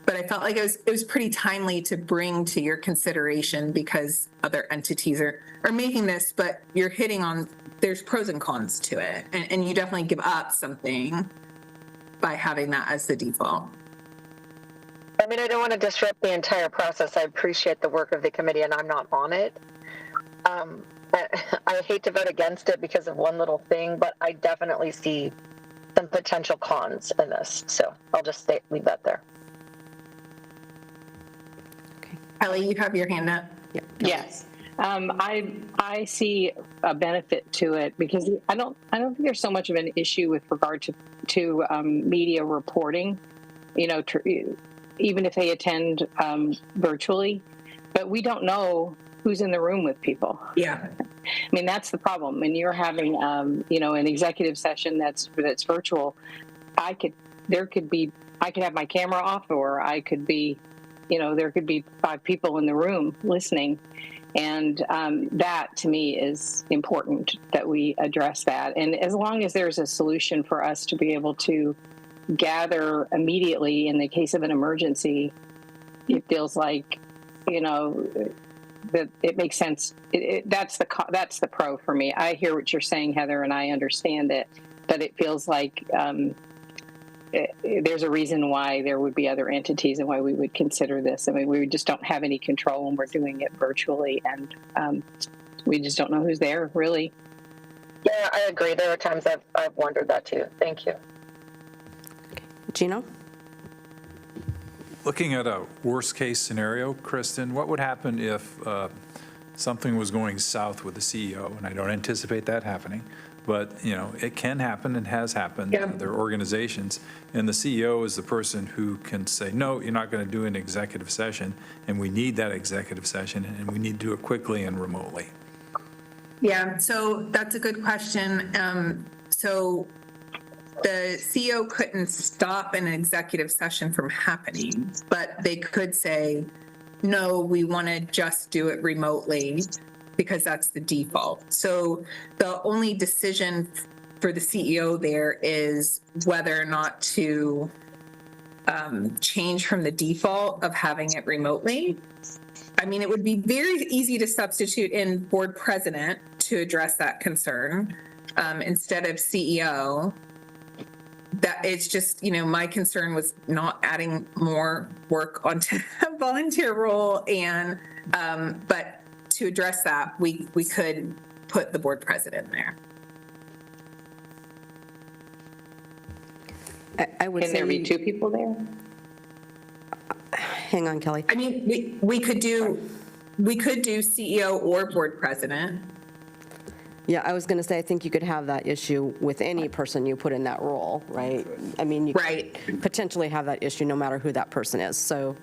But I felt like it was pretty timely to bring to your consideration because other entities are making this, but you're hitting on, there's pros and cons to it. And you definitely give up something by having that as the default. I mean, I don't want to disrupt the entire process. I appreciate the work of the committee and I'm not on it. I hate to vote against it because of one little thing, but I definitely see some potential cons in this. So I'll just leave that there. Ellie, you have your hand up. Yeah. Yes. I see a benefit to it because I don't think there's so much of an issue with regard to media reporting, you know, even if they attend virtually, but we don't know who's in the room with people. Yeah. I mean, that's the problem. When you're having, you know, an executive session that's virtual, I could have my camera off, or I could be, you know, there could be 5 people in the room listening. And that to me is important that we address that. And as long as there's a solution for us to be able to gather immediately in the case of an emergency, it feels like, you know, that it makes sense. That's the pro for me. I hear what you're saying, Heather, and I understand it, but it feels like there's a reason why there would be other entities and why we would consider this. I mean, we just don't have any control when we're doing it virtually, and we just don't know who's there, really. Yeah, I agree. There are times I've wondered that too. Thank you. Gino? Looking at a worst-case scenario, Kristen, what would happen if something was going south with the CEO? And I don't anticipate that happening, but, you know, it can happen and has happened in other organizations. And the CEO is the person who can say, no, you're not going to do an executive session, and we need that executive session, and we need to do it quickly and remotely. Yeah, so that's a good question. So the CEO couldn't stop an executive session from happening, but they could say, no, we want to just do it remotely because that's the default. So the only decision for the CEO there is whether or not to change from the default of having it remotely. I mean, it would be very easy to substitute in board president to address that concern instead of CEO. That it's just, you know, my concern was not adding more work onto a volunteer role, and but to address that, we could put the board president there. I would Can there be 2 people there? Hang on, Kelly. I mean, we could do CEO or board president. Yeah, I was going to say, I think you could have that issue with any person you put in that role, right? I mean, you could potentially have that issue no matter who that person is. So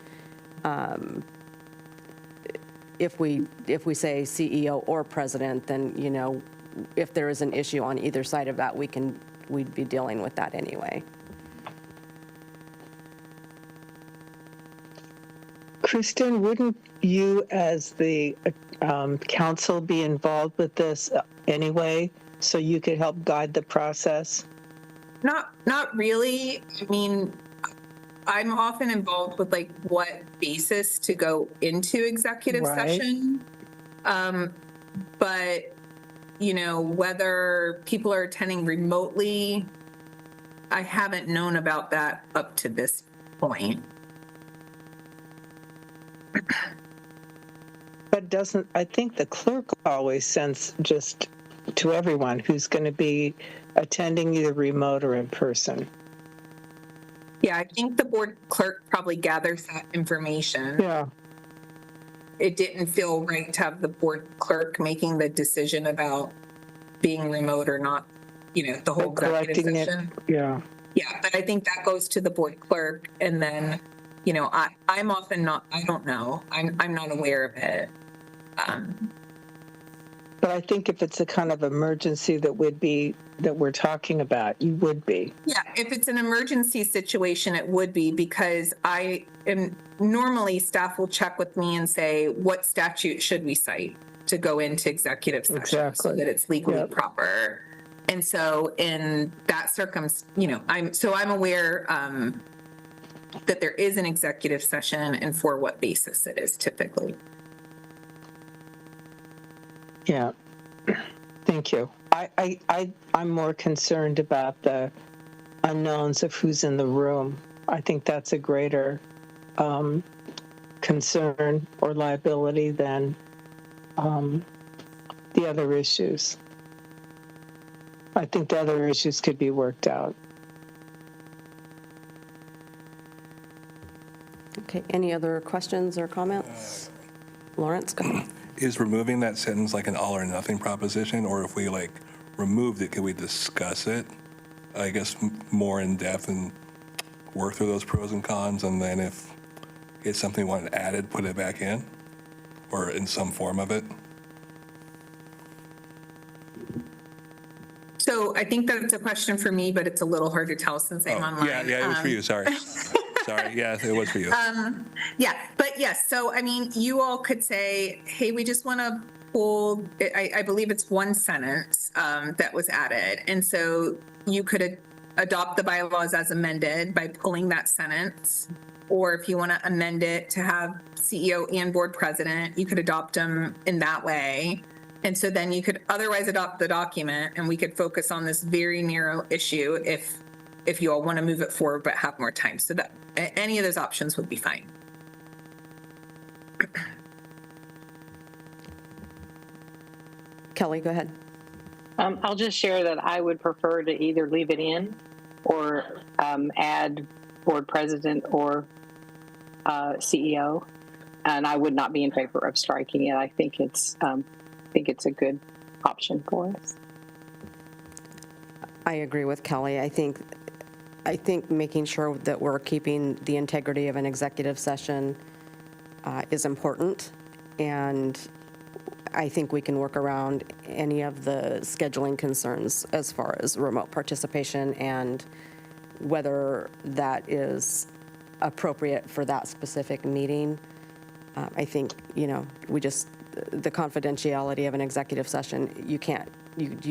if we say CEO or president, then, you know, if there is an issue on either side of that, we'd be dealing with that anyway. Kristen, wouldn't you as the council be involved with this anyway, so you could help guide the process? Not really. I mean, I'm often involved with like what basis to go into executive session. But, you know, whether people are attending remotely, I haven't known about that up to this point. But I think the clerk always sends just to everyone who's going to be attending either remote or in person. Yeah, I think the board clerk probably gathers that information. Yeah. It didn't feel right to have the board clerk making the decision about being remote or not, you know, the whole executive session. Yeah. Yeah, but I think that goes to the board clerk, and then, you know, I'm often not, I don't know, I'm not aware of it. But I think if it's a kind of emergency that we're talking about, you would be. Yeah, if it's an emergency situation, it would be, because normally staff will check with me and say, what statute should we cite to go into executive session so that it's legally proper? And so in that circumstance, I'm aware that there is an executive session and for what basis it is typically. Yeah, thank you. I'm more concerned about the unknowns of who's in the room. I think that's a greater concern or liability than the other issues. I think the other issues could be worked out. Okay, any other questions or comments? Lawrence, go ahead. Is removing that sentence like an all or nothing proposition, or if we removed it, could we discuss it, I guess, more in depth and work through those pros and cons, and then if it's something we wanted added, put it back in, or in some form of it? So I think that it's a question for me, but it's a little hard to tell since I'm online. Yeah, it was for you, sorry. Sorry, yeah, it was for you. But yes, so I mean, you all could say, hey, we just want to pull, I believe it's one sentence that was added. And so you could adopt the bylaws as amended by pulling that sentence. Or if you want to amend it to have CEO and board president, you could adopt them in that way. And so then you could otherwise adopt the document and we could focus on this very narrow issue if you all want to move it forward but have more time. So that any of those options would be fine. Kelly, go ahead. I'll just share that I would prefer to either leave it in or add board president or CEO. And I would not be in favor of striking it. I think it's a good option for us. I agree with Kelly. I think making sure that we're keeping the integrity of an executive session is important, and I think we can work around any of the scheduling concerns as far as remote participation and whether that is appropriate for that specific meeting. I think, the confidentiality of an executive session, you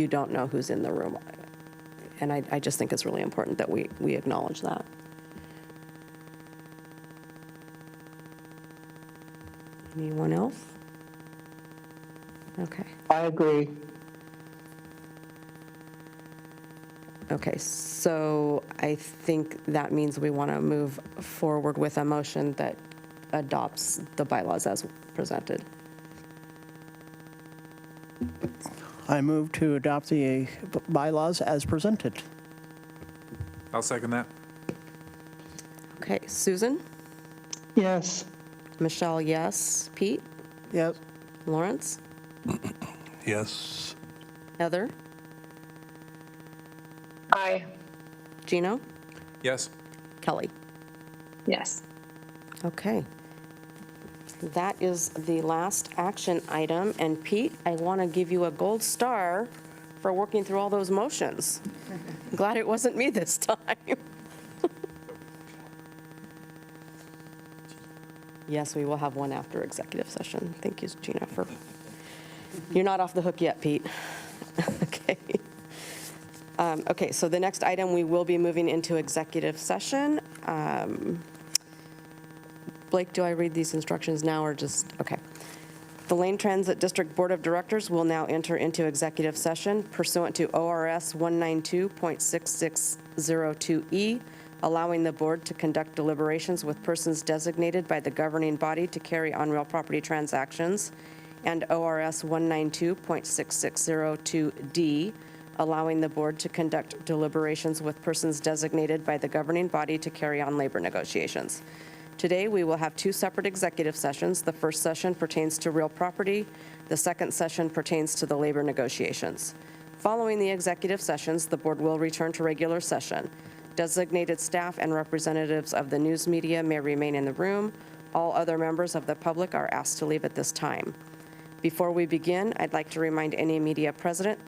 don't know who's in the room. And I just think it's really important that we acknowledge that. Anyone else? Okay. I agree. Okay, so I think that means we want to move forward with a motion that adopts the bylaws as presented. I move to adopt the bylaws as presented. I'll second that. Okay, Susan? Yes. Michelle, yes. Pete? Yes. Lawrence? Yes. Heather? Aye. Gino? Yes. Kelly? Yes. Okay. That is the last action item. And Pete, I want to give you a gold star for working through all those motions. I'm glad it wasn't me this time. Yes, we will have one after executive session. Thank you, Gina, for, you're not off the hook yet, Pete. Okay. Okay, so the next item, we will be moving into executive session. Blake, do I read these instructions now or just, okay. The Lane Transit District Board of Directors will now enter into executive session pursuant to ORS 192.6602E, allowing the board to conduct deliberations with persons designated by the governing body to carry on real property transactions, and ORS 192.6602D, allowing the board to conduct deliberations with persons designated by the governing body to carry on labor negotiations. Today, we will have two separate executive sessions. The first session pertains to real property. The second session pertains to the labor negotiations. Following the executive sessions, the board will return to regular session. Designated staff and representatives of the news media may remain in the room. All other members of the public are asked to leave at this time. Before we begin, I'd like to remind any media present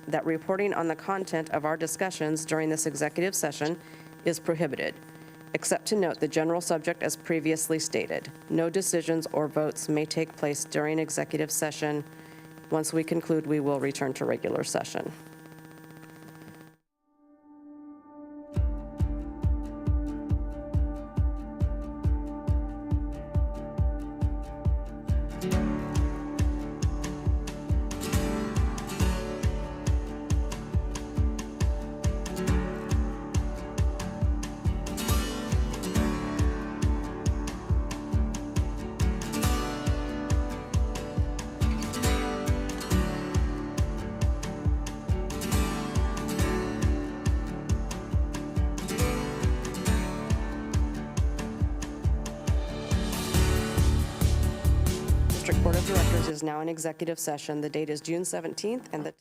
that reporting on the content of our discussions during this executive session is prohibited, except to note the general subject as previously stated. No decisions or votes may take place during executive session. Once we conclude, we will return to regular session. District Board of Directors is now in executive session. The date is June 17th, and the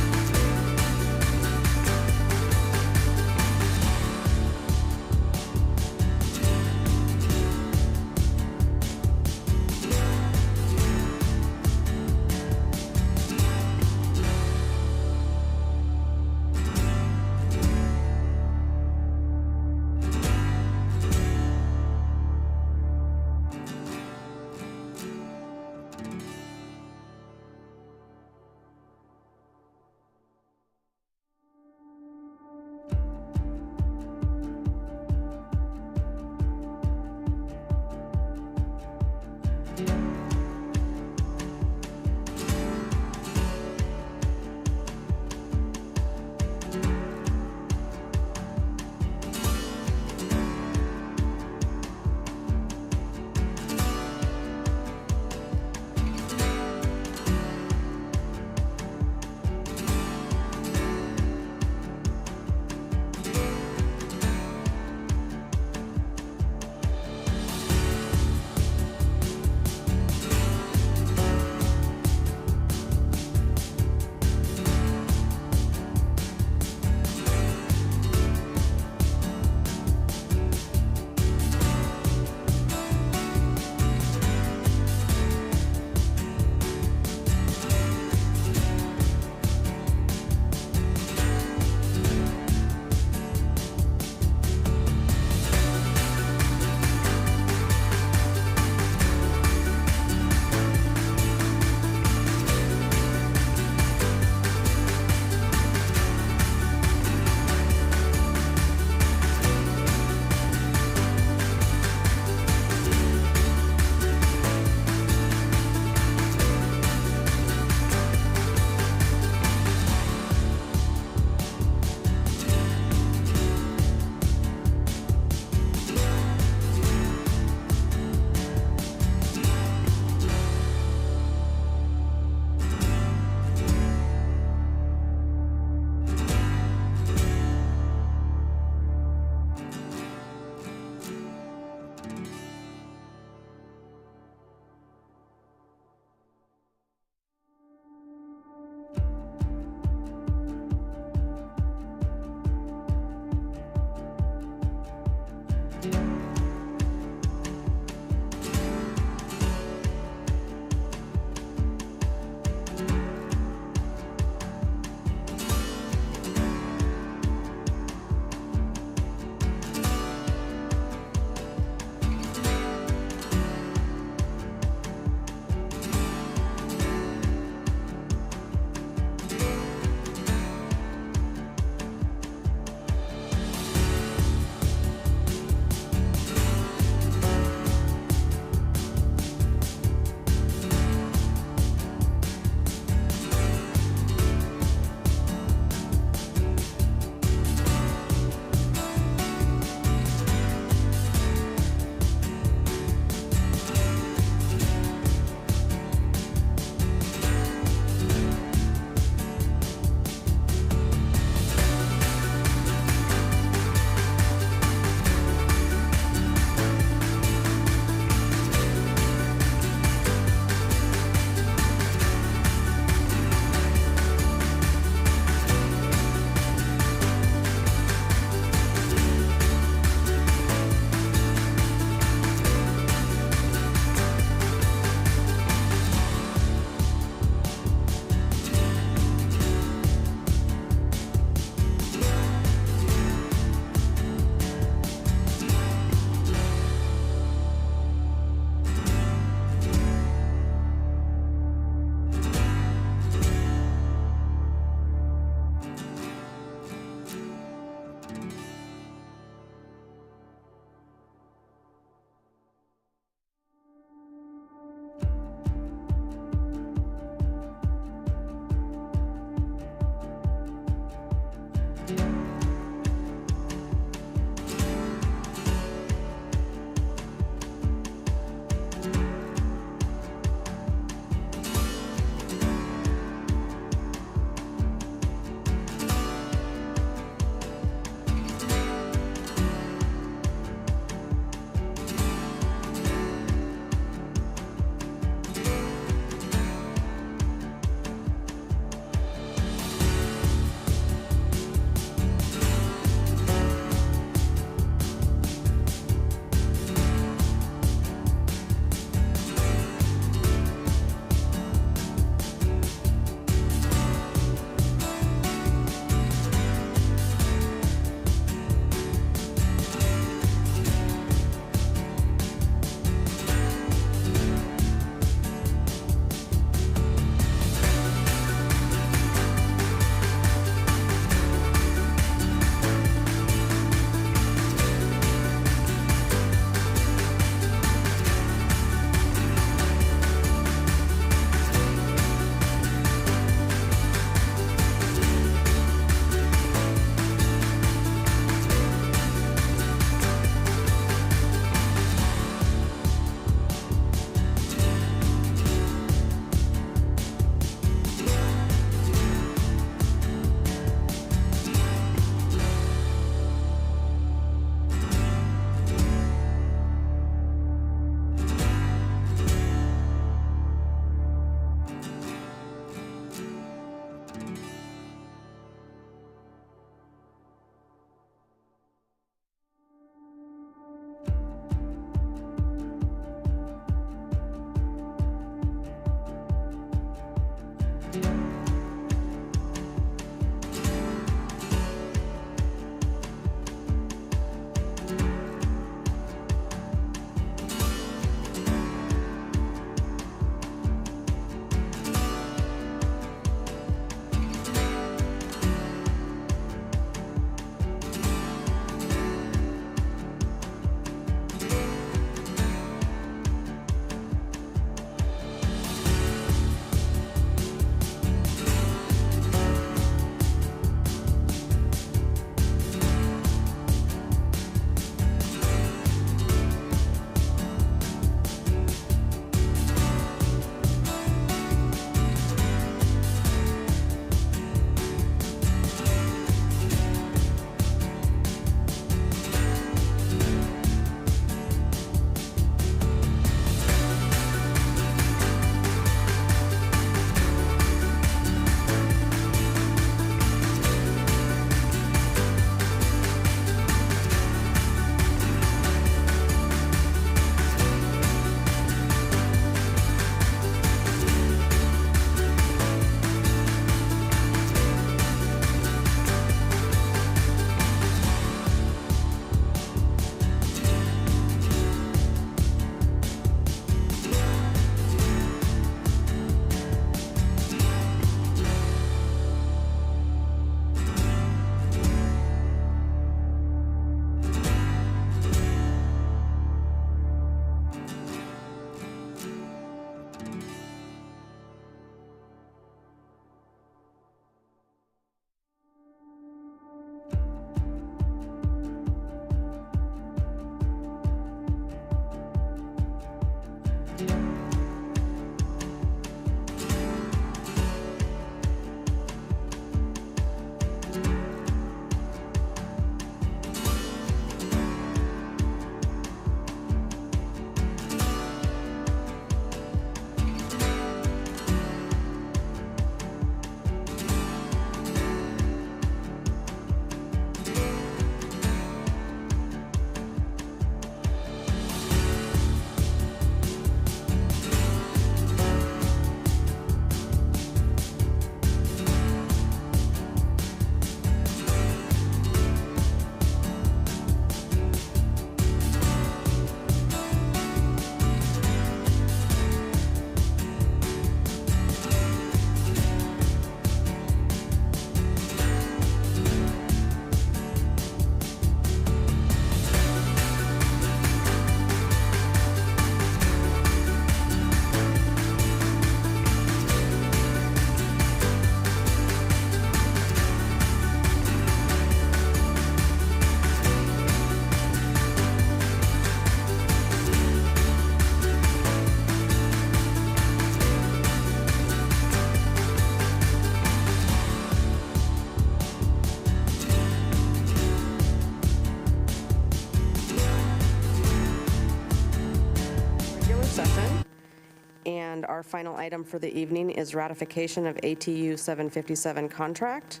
our final item for the evening is ratification of ATU 757 contract.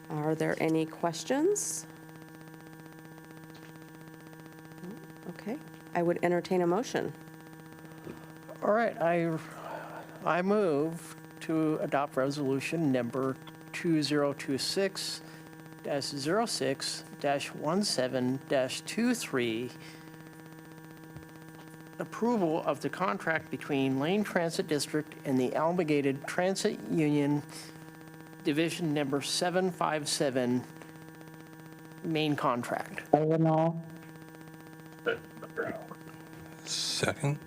Are there any questions? Okay, I would entertain a motion. All right, I move to adopt resolution number 2026-06-17-23, approval of the contract between Lane Transit District and the Amalgamated Transit Union, Division number 757, main contract. Second?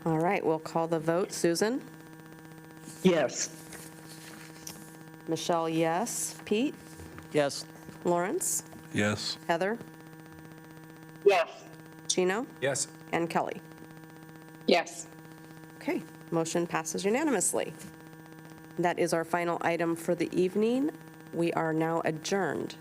All right, we'll call the vote. Susan? Yes. Michelle, yes. Pete? Yes. Lawrence? Yes. Heather? Yes. Chino? Yes. And Kelly? Yes. Okay, motion passes unanimously. That is our final item for the evening. We are now adjourned.